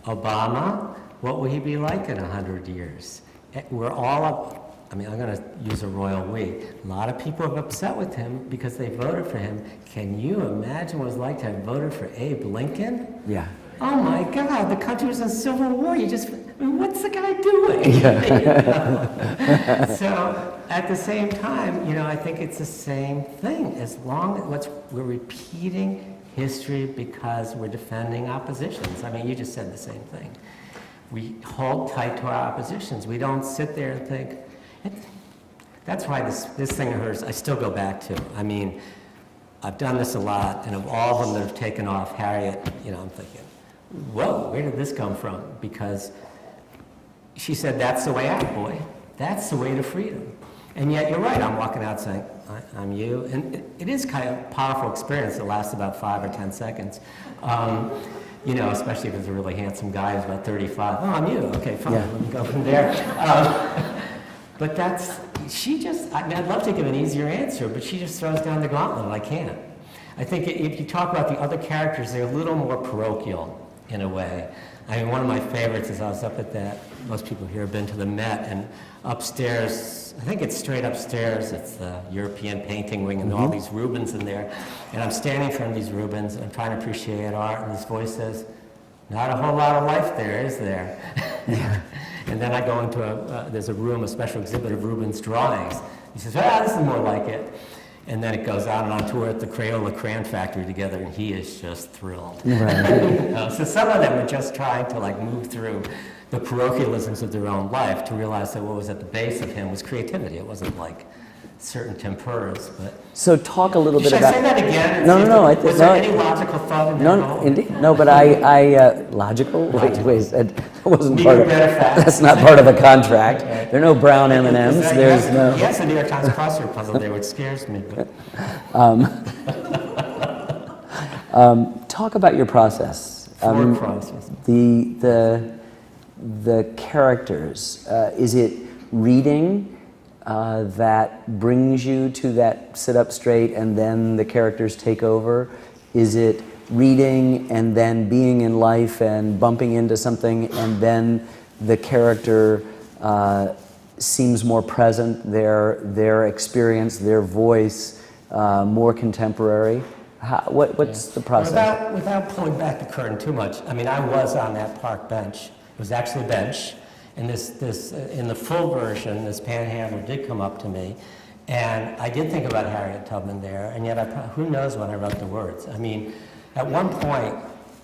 Obama, what will he be like in 100 years? We're all, I'm going to use a royal we. A lot of people are upset with him because they voted for him. Can you imagine what it was like to have voted for Abe Lincoln? Yeah. Oh my God, the country was in civil war. What's the guy doing? Yeah. So at the same time, I think it's the same thing. As long as we're repeating history because we're defending oppositions. I mean, you just said the same thing. We hold tight to our oppositions. We don't sit there and think. That's why this thing of hers, I still go back to. I mean, I've done this a lot, and of all of them that have taken off, Harriet, I'm thinking, whoa, where did this come from? Because she said, that's the way out, boy. That's the way to freedom. And yet, you're right, I'm walking out saying, I'm you. And it is kind of a powerful experience that lasts about 5 or 10 seconds. Especially if it's a really handsome guy who's about 35. Oh, I'm you. Okay, fine, Yeah. Let me go from there. But I'd love to give an easier answer, but she just throws down the gauntlet, and I can't. I think if you talk about the other characters, they're a little more parochial in a way. I mean, one of my favorites is I was up at most people here have been to the Met, and upstairs, I think it's straight upstairs, it's the European painting wing, and all these Rubens in there. And I'm standing in front of these Rubens, and I'm trying to appreciate art, and this voice says, not a whole lot of life there, is there? And then I go into there's a special exhibit of Rubens' drawings. He says, this is more like it. And then it goes out and on tour at the Crayola Crayon Factory together, and he is just thrilled. Right. So some of them are just trying to move through the parochialisms of their own life to realize that what was at the base of him was creativity. It wasn't like certain temperas, but... So talk a little bit about... Should I say that again? No. Was there any logical thought in that? No, indeed. No, but logical? Wait, that wasn't part of... That's not part of the contract. Okay. There are no brown M&Ms. There's no... Yes, the New York Times crossword puzzle there, which scares me. But. Talk about your process. Process. The characters. Is it reading that brings you to that sit up straight and then the characters take over? Is it reading and then being in life and bumping into something and then the character seems more present, their experience, their voice more contemporary? What's the process? Without pulling back the curtain too much, I mean, I was on that park bench. It was actually a bench. And this in the full version, this panhandler did come up to me, and I did think about Harriet Tubman there, and yet who knows when I wrote the words. I mean, at one point,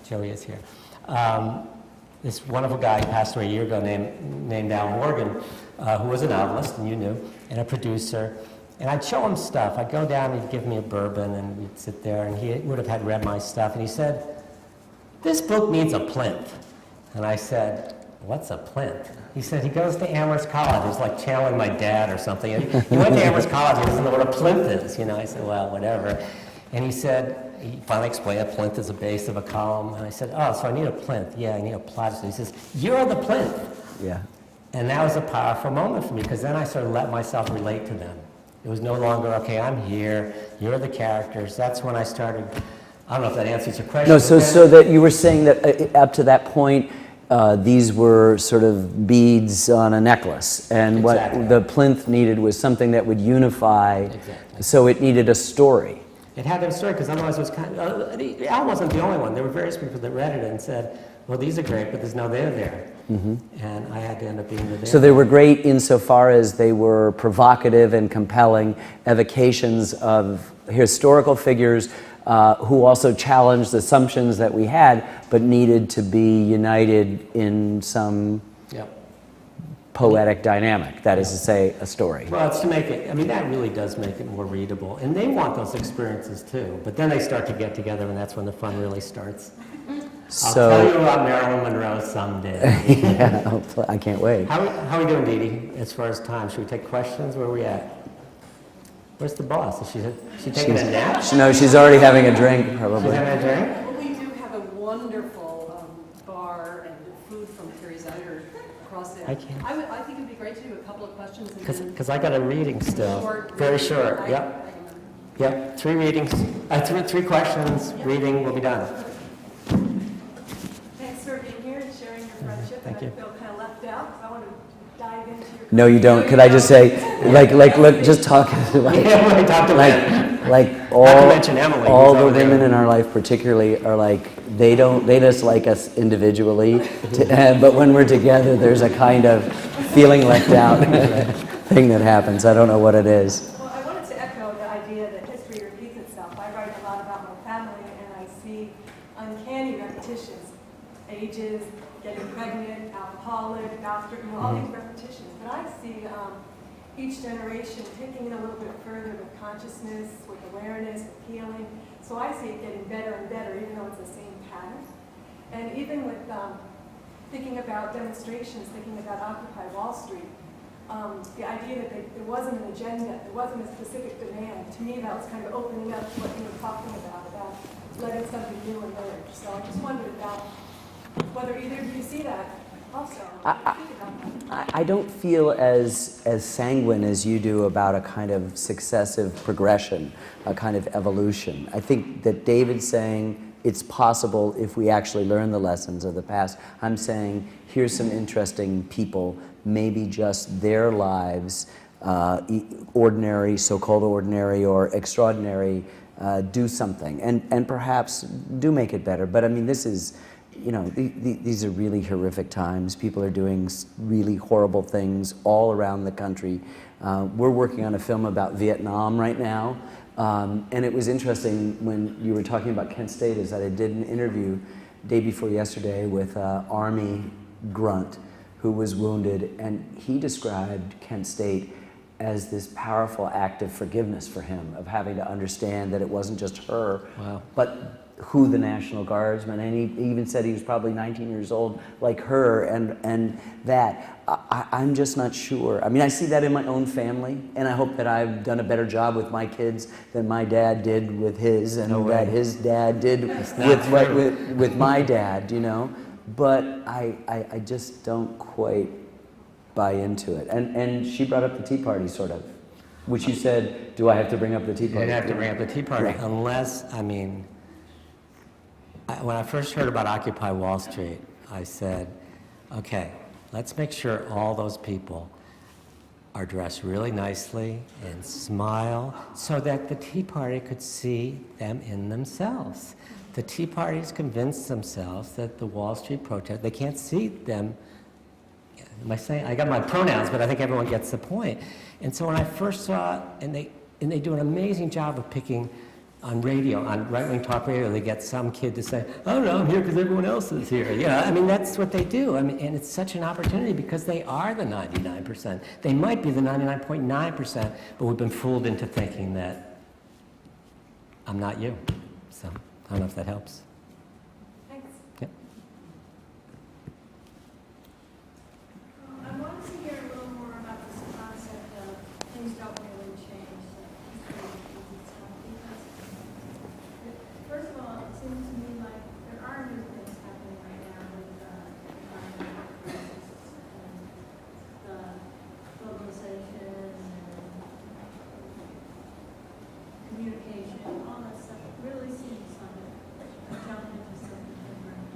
Joey is here, this wonderful guy who passed away a year ago named Al Morgan, who was a novelist, and you knew, and a producer, and I'd show him stuff. I'd go down, and he'd give me a bourbon, and we'd sit there, and he would have had read my stuff, and he said, "This book needs a plinth." And I said, "What's a plinth?" He said, he goes to Amherst College. It was like channeling my dad or something. And he went to Amherst College, he doesn't know what a plinth is. I said, well, whatever. And he finally explained a plinth is the base of a column. And I said, oh, so I need a plinth. Yeah, I need a plinth. So he says, you're the plinth. Yeah. And that was a powerful moment for me, because then I sort of let myself relate to them. It was no longer, okay, I'm here, you're the characters. That's when I started, I don't know if that answers your question. No, so that you were saying that up to that point, these were sort of beads on a necklace, and Exactly. What the plinth needed was something that would unify. Exactly. So it needed a story. It had to have a story, because otherwise it was kind of... Al wasn't the only one. There were various people that read it and said, well, these are great, but there's no there there. Mm-hmm. And I had to end up being the there. So they were great insofar as they were provocative and compelling evocations of historical figures who also challenged assumptions that we had, but needed to be united in some poetic dynamic, that is to say, a story. Well, it's to make it, I mean, that really does make it more readable. And they want those experiences too. But then they start to get together, and that's when the fun really starts. I'll tell you about Marilyn Monroe someday. Yeah, I can't wait. How are we doing, Dee Dee, as far as time? Should we take questions? Where are we at? Where's the boss? Is she taking a nap? No, she's already having a drink, probably. She's having a drink? Well, we do have a wonderful bar and food from Carrie's Under across there. I can't. I think it'd be great to do a couple of questions and then Because I got a reading still. short. Very short, right? yep. Yep, 3 readings, three questions, reading, we'll be done. Thanks for being here and sharing your friendship. Thank and you. I feel kind of left out because I want to dive into your. No, you don't. Could I just say, look, just talk, Yeah, we talked about like Not to mention Emily, all who's the over there. women in our life particularly are like, they just like us individually, but when we're together, there's a kind of feeling left out thing that happens. I don't know what it is. Well, I wanted to echo the idea that history repeats itself. I write a lot about my family and I see uncanny repetitions. Ages, getting pregnant, alcoholic, doctor, all these repetitions. But I see each generation taking it a little bit further with consciousness, with awareness, with healing. So I see it getting better and better, even though it's the same pattern. And even with thinking about demonstrations, thinking about Occupy Wall Street, the idea that there wasn't an agenda, there wasn't a specific demand, to me that was kind of opening up what you were talking about letting something new emerge. So I just wondered about whether either of you see that also. I don't feel as sanguine as you do about a kind of successive progression, a kind of evolution. I think that David's saying it's possible if we actually learn the lessons of the past. I'm saying here's some interesting people, maybe just their lives, ordinary, so-called ordinary or extraordinary, do something and perhaps do make it better. But I mean, this is, you know, these are really horrific times. People are doing really horrible things all around the country. We're working on a film about Vietnam right now. And it was interesting when you were talking about Kent State, is that I did an interview day before yesterday with an Army grunt who was wounded, and he described Kent State as this powerful act of forgiveness for him, of having to understand that it wasn't just her, Wow. but who the National Guardsman, and he even said he was probably 19 years old like her, and that. I'm just not sure. I mean, I see that in my own family, and I hope that I've done a better job with my kids than my dad did with his, and that his dad did with my dad, you know? But I just don't quite buy into it. And she brought up the Tea Party, sort of, which you said, do I have to bring up the Tea Party? You have to bring up the Tea Party, Right. unless, I mean, when I first heard about Occupy Wall Street, I said, okay, let's make sure all those people are dressed really nicely and smile so that the Tea Party could see them in themselves. The Tea Party's convinced themselves that the Wall Street protest, they can't see them. Am I saying, I got my pronouns, but I think everyone gets the point. And so when I first saw, and they do an amazing job of picking on radio, on right-wing talk radio, they get some kid to say, oh no, I'm here because everyone else is here. You know, I mean, that's what they do. I mean, and it's such an opportunity because they are the 99%. They might be the 99.9%, but we've been fooled into thinking that I'm not you. So I don't know if that helps. Thanks. Yep. I wanted to hear a little more about this concept of things don't really change. First of all, it seems to me like there are new things happening right now with the environmental crisis and the globalization and communication, all that stuff. It really seems like a jump into something different.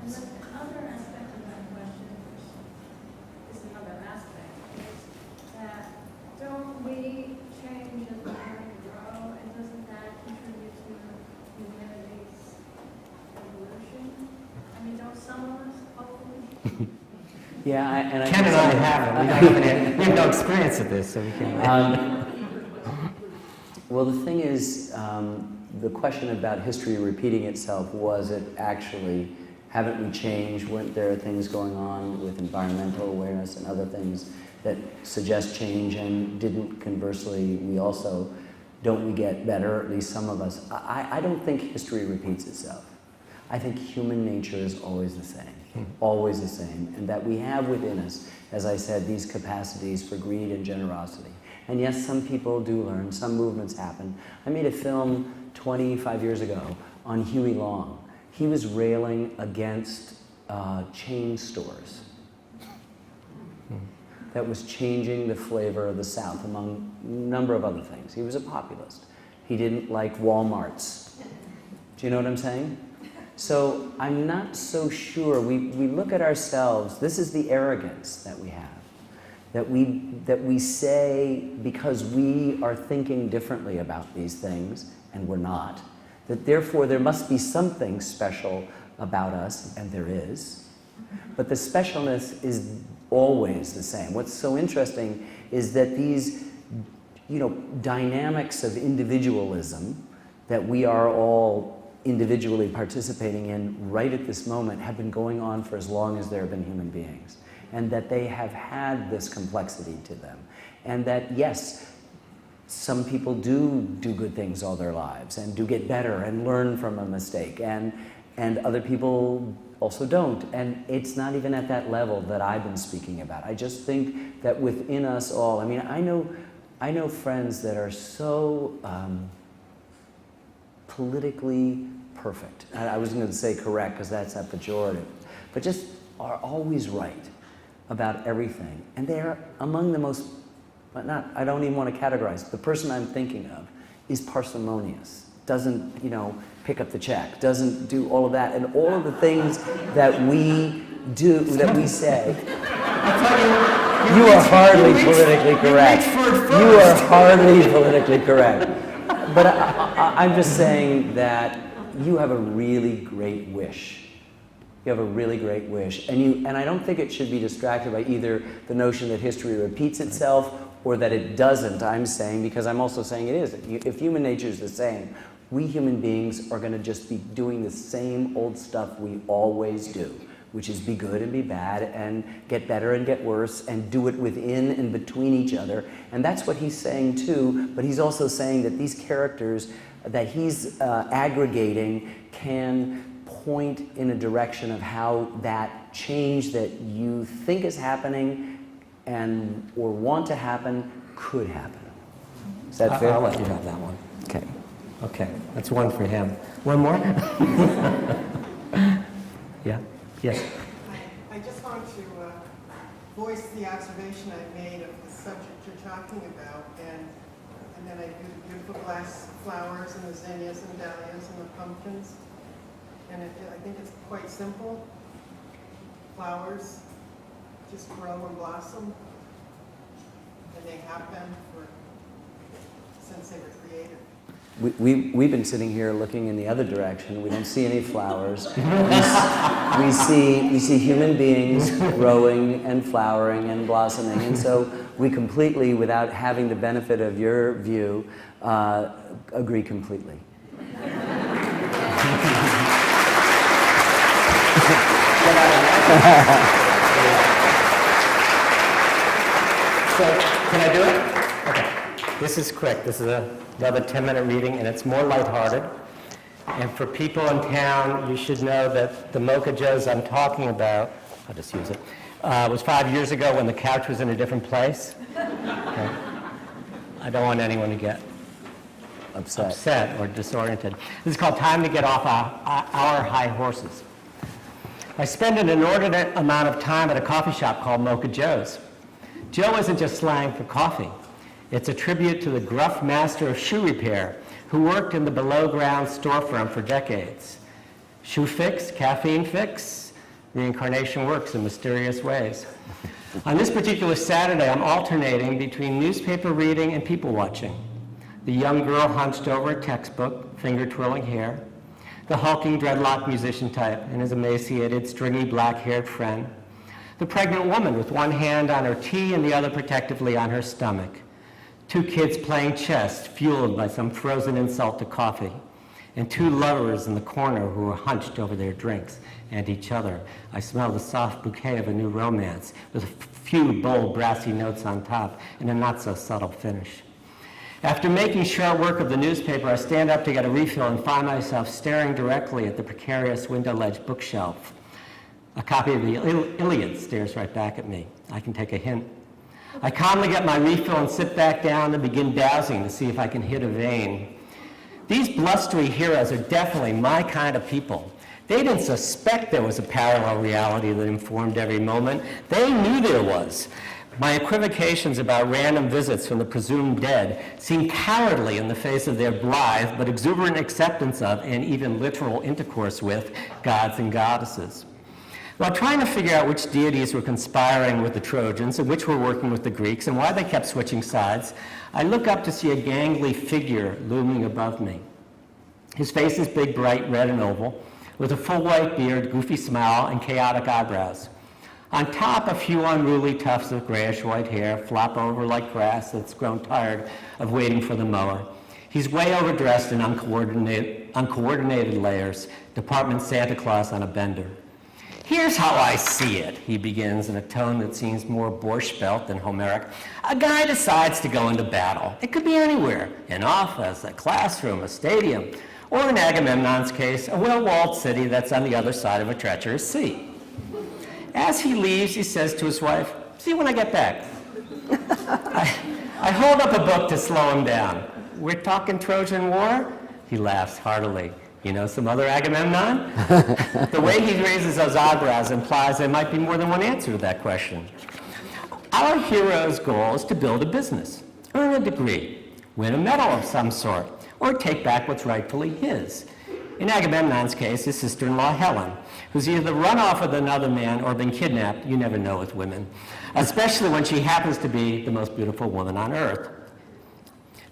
And the other aspect of that question, which is another aspect, is that don't we change as we learn and grow, and doesn't that contribute to humanity's evolution? I mean, don't some of us, hopefully? Yeah, and I Ken and I haven't. We have no experience of this, so we can. Well, the thing is, the question about history repeating itself, was it actually Haven't we changed? Weren't there things going on with environmental awareness and other things that suggest change? And didn't, conversely, we also, don't we get better, at least some of us? I don't think history repeats itself. I think human nature is always the same, always the same, and that we have within us, as I said, these capacities for greed and generosity. And yes, some people do learn, some movements happen. I made a film 25 years ago on Huey Long. He was railing against chain stores. That was changing the flavor of the South, among a number of other things. He was a populist. He didn't like Walmarts. Do you know what I'm saying? So I'm not so sure. We look at ourselves, this is the arrogance that we have. That we say, because we are thinking differently about these things, and we're not, that therefore there must be something special about us, and there is. But the specialness is always the same. What's so interesting is that these, dynamics of individualism that we are all individually participating in right at this moment have been going on for as long as there have been human beings. And that they have had this complexity to them. And that, yes, some people do good things all their lives and do get better and learn from a mistake, and other people also don't. And it's not even at that level that I've been speaking about. I just think that within us all, I mean, I know friends that are so politically perfect. I wasn't going to say correct because that's a pejorative, but just are always right about everything. And they are among the most, but not, I don't even want to categorize. The person I'm thinking of is parsimonious, doesn't, pick up the check, doesn't do all of that, and all of the things that we do, that we say. You are hardly politically correct. You are hardly politically correct. But I'm just saying that you have a really great wish. You have a really great wish. And I don't think it should be distracted by either the notion that history repeats itself or that it doesn't, I'm saying, because I'm also saying it is. If human nature is the same, we human beings are going to just be doing the same old stuff we always do, which is be good and be bad and get better and get worse and do it within and between each other. And that's what he's saying too, but he's also saying that these characters that he's aggregating can point in a direction of how that change that you think is happening or want to happen could happen. Is that fair? I'll let you have that one. Okay. Okay, that's one for him. One more? Yeah? Yes? I just want to voice the observation I made of the subject you're talking about, and then I do the beautiful glass flowers and the zinnias and dahlias and the pumpkins. And I think it's quite simple. Flowers just grow and blossom, and they have been since they were created. We've been sitting here looking in the other direction. We don't see any flowers. We see human beings growing and flowering and blossoming. And so we completely, without having the benefit of your view, agree completely. So, can I do it? Okay. This is quick. This is another 10-minute reading, and it's more lighthearted. And for people in town, you should know that the Mocha Joes I'm talking about, I'll just use it, was 5 years ago when the couch was in a different place. Okay. I don't want anyone to get upset or disoriented. This is called Time to Get Off Our High Horses. I spend an inordinate amount of time at a coffee shop called Mocha Joe's. Joe isn't just slang for coffee. It's a tribute to the gruff master of shoe repair who worked in the below-ground storefront for decades. Shoe fix, caffeine fix, reincarnation works in mysterious ways. On this particular Saturday, I'm alternating between newspaper reading and people watching. The young girl hunched over a textbook, finger-twirling hair. The hulking dreadlock musician type and his emaciated, stringy, black-haired friend. The pregnant woman with one hand on her tea and the other protectively on her stomach. Two kids playing chess, fueled by some frozen insult to coffee. and two lovers in the corner who were hunched over their drinks and each other. I smelled the soft bouquet of a new romance with a few bold, brassy notes on top and a not-so-subtle finish. After making short work of the newspaper, I stand up to get a refill and find myself staring directly at the precarious window-ledge bookshelf. A copy of the Iliad stares right back at me. I can take a hint. I calmly get my refill and sit back down and begin dowsing to see if I can hit a vein. These blustery heroes are definitely my kind of people. They didn't suspect there was a parallel reality that informed every moment. They knew there was. My equivocations about random visits from the presumed dead seem cowardly in the face of their blithe but exuberant acceptance of and even literal intercourse with gods and goddesses. While trying to figure out which deities were conspiring with the Trojans and which were working with the Greeks and why they kept switching sides, I look up to see a gangly figure looming above me. His face is big, bright, red, and oval, with a full white beard, goofy smile, and chaotic eyebrows. On top, a few unruly tufts of grayish-white hair flop over like grass that's grown tired of waiting for the mower. He's way overdressed in uncoordinated layers, Department Santa Claus on a bender. "Here's how I see it," he begins in a tone that seems more Borscht Belt than Homeric. "A guy decides to go into battle. It could be anywhere, an office, a classroom, a stadium, or in Agamemnon's case, a well-walled city that's on the other side of a treacherous sea. As he leaves, he says to his wife, "See you when I get back." I hold up a book to slow him down. "We're talking Trojan War?" He laughs heartily. "You know some other Agamemnon?" The way he raises those eyebrows implies there might be more than one answer to that question. Our hero's goal is to build a business, earn a degree, win a medal of some sort, or take back what's rightfully his. In Agamemnon's case, his sister-in-law Helen, who's either run off with another man or been kidnapped. You never know with women, especially when she happens to be the most beautiful woman on earth.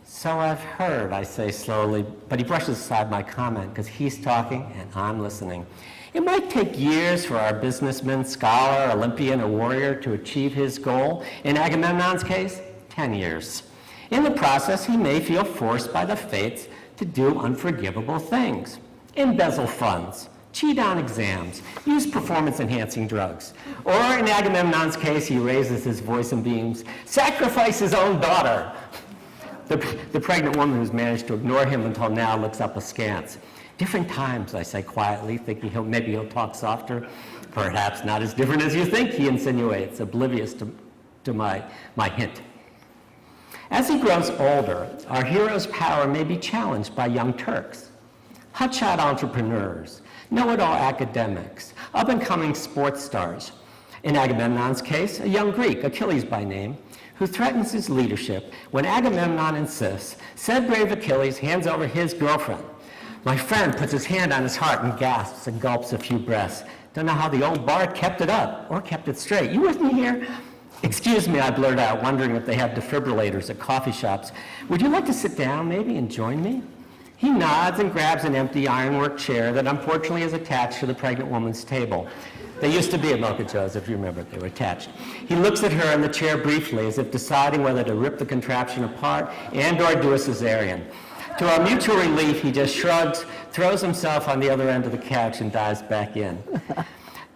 "So I've heard," I say slowly, but he brushes aside my comment because he's talking and I'm listening. "It might take years for our businessman, scholar, Olympian, or warrior to achieve his goal. In Agamemnon's case, 10 years. In the process, he may feel forced by the fates to do unforgivable things. Embezzle funds, cheat on exams, use performance-enhancing drugs. Or in Agamemnon's case, he raises his voice and beams, sacrifice his own daughter." The pregnant woman who's managed to ignore him until now looks up askance. "Different times," I say quietly, thinking maybe he'll talk softer. "Perhaps not as different as you think," he insinuates, oblivious to my hint. As he grows older, our hero's power may be challenged by young Turks, hotshot entrepreneurs, know-it-all academics, up-and-coming sports stars. In Agamemnon's case, a young Greek, Achilles by name, who threatens his leadership when Agamemnon insists. Said brave Achilles hands over his girlfriend. My friend puts his hand on his heart and gasps and gulps a few breaths. Don't know how the old bard kept it up or kept it straight. "You with me here?" "Excuse me," I blurt out, wondering if they have defibrillators at coffee shops. "Would you like to sit down maybe and join me?" He nods and grabs an empty ironwork chair that unfortunately is attached to the pregnant woman's table. They used to be at Mocha Joe's, if you remember, they were attached. He looks at her in the chair briefly as if deciding whether to rip the contraption apart and/or do a cesarean. To our mutual relief, he just shrugs, throws himself on the other end of the couch, and dives back in.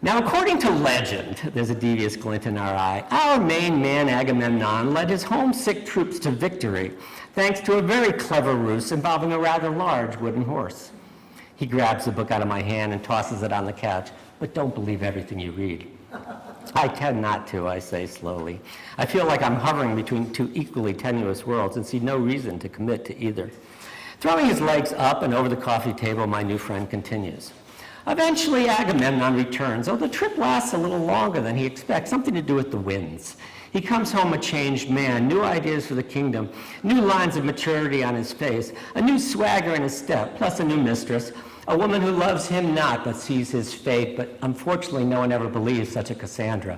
Now, according to legend, there's a devious glint in our eye, our main man Agamemnon led his homesick troops to victory, thanks to a very clever ruse involving a rather large wooden horse. He grabs the book out of my hand and tosses it on the couch. "But don't believe everything you read." "I tend not to," I say slowly. I feel like I'm hovering between two equally tenuous worlds and see no reason to commit to either. Throwing his legs up and over the coffee table, my new friend continues. Eventually, Agamemnon returns, though the trip lasts a little longer than he expects, something to do with the winds. He comes home a changed man, new ideas for the kingdom, new lines of maturity on his face, a new swagger in his step, plus a new mistress, a woman who loves him not but sees his fate, but unfortunately no one ever believes such a Cassandra.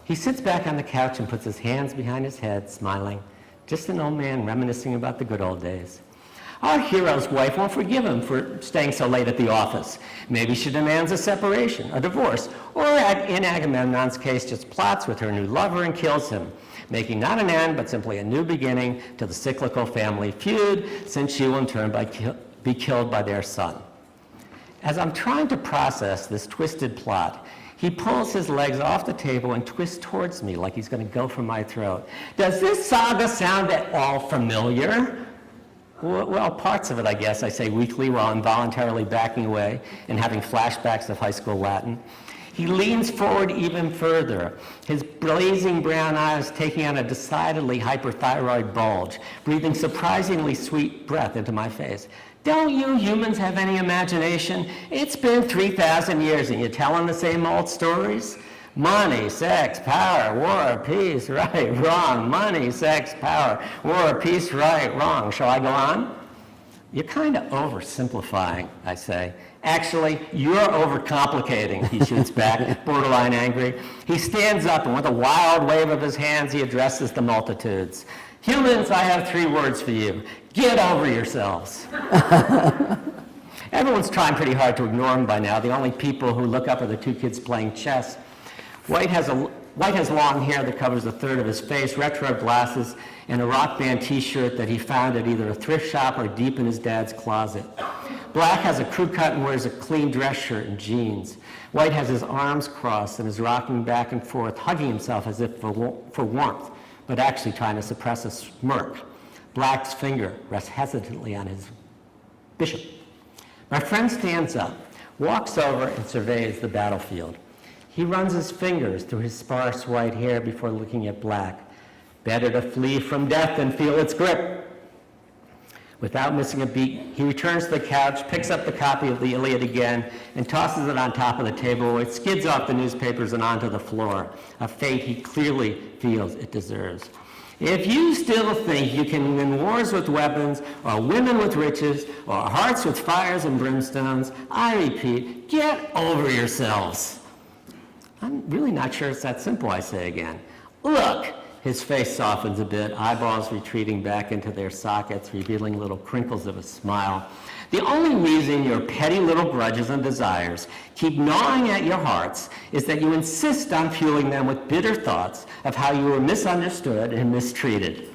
He sits back on the couch and puts his hands behind his head, smiling, just an old man reminiscing about the good old days. Our hero's wife won't forgive him for staying so late at the office. Maybe she demands a separation, a divorce, or in Agamemnon's case, just plots with her new lover and kills him, making not an end, but simply a new beginning to the cyclical family feud, since she will in turn be killed by their son. As I'm trying to process this twisted plot, he pulls his legs off the table and twists towards me like he's going to go for my throat. Does this saga sound at all familiar? Well, parts of it, I guess, I say weakly while involuntarily backing away and having flashbacks of high school Latin. He leans forward even further, his blazing brown eyes taking on a decidedly hyperthyroid bulge, breathing surprisingly sweet breath into my face. Don't you humans have any imagination? It's been 3,000 years and you're telling the same old stories? Money, sex, power, war, peace, right, wrong. Money, sex, power, war, peace, right, wrong. Shall I go on? You're kind of oversimplifying, I say. Actually, you're overcomplicating, he shoots back, borderline angry. He stands up and with a wild wave of his hands, he addresses the multitudes. Humans, I have 3 words for you. Get over yourselves. Everyone's trying pretty hard to ignore him by now. The only people who look up are the 2 kids playing chess. White has long hair that covers a third of his face, retro glasses, and a Rock Band t-shirt that he found at either a thrift shop or deep in his dad's closet. Black has a crew cut and wears a clean dress shirt and jeans. White has his arms crossed and is rocking back and forth, hugging himself as if for warmth, but actually trying to suppress a smirk. Black's finger rests hesitantly on his bishop. My friend stands up, walks over, and surveys the battlefield. He runs his fingers through his sparse white hair before looking at Black. Better to flee from death than feel its grip. Without missing a beat, he returns to the couch, picks up the copy of the Iliad again, and tosses it on top of the table where it skids off the newspapers and onto the floor, a fate he clearly feels it deserves. If you still think you can win wars with weapons, or women with riches, or hearts with fires and brimstones, I repeat, get over yourselves. I'm really not sure it's that simple, I say again. Look, his face softens a bit, eyeballs retreating back into their sockets, revealing little crinkles of a smile. The only reason your petty little grudges and desires keep gnawing at your hearts is that you insist on fueling them with bitter thoughts of how you were misunderstood and mistreated.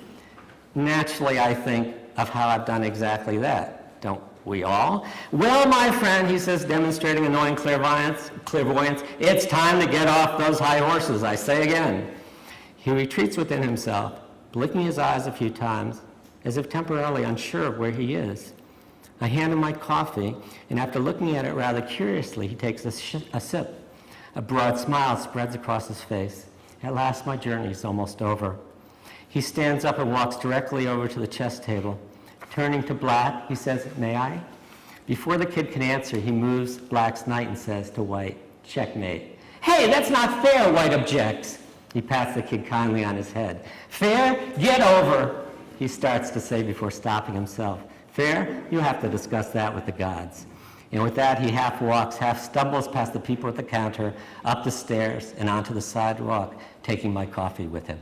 Naturally, I think of how I've done exactly that, don't we all? Well, my friend, he says, demonstrating annoying clairvoyance, it's time to get off those high horses, I say again. He retreats within himself, blinking his eyes a few times, as if temporarily unsure of where he is. I hand him my coffee, and after looking at it rather curiously, he takes a sip. A broad smile spreads across his face. At last, my journey is almost over. He stands up and walks directly over to the chess table. Turning to Black, he says, "May I?" Before the kid can answer, he moves Black's knight and says to White, "Checkmate." "Hey, that's not fair," White objects. He pats the kid kindly on his head. "Fair? Get over," he starts to say before stopping himself. "Fair? You have to discuss that with the gods." And with that, he half walks, half stumbles past the people at the counter, up the stairs, and onto the sidewalk, taking my coffee with him.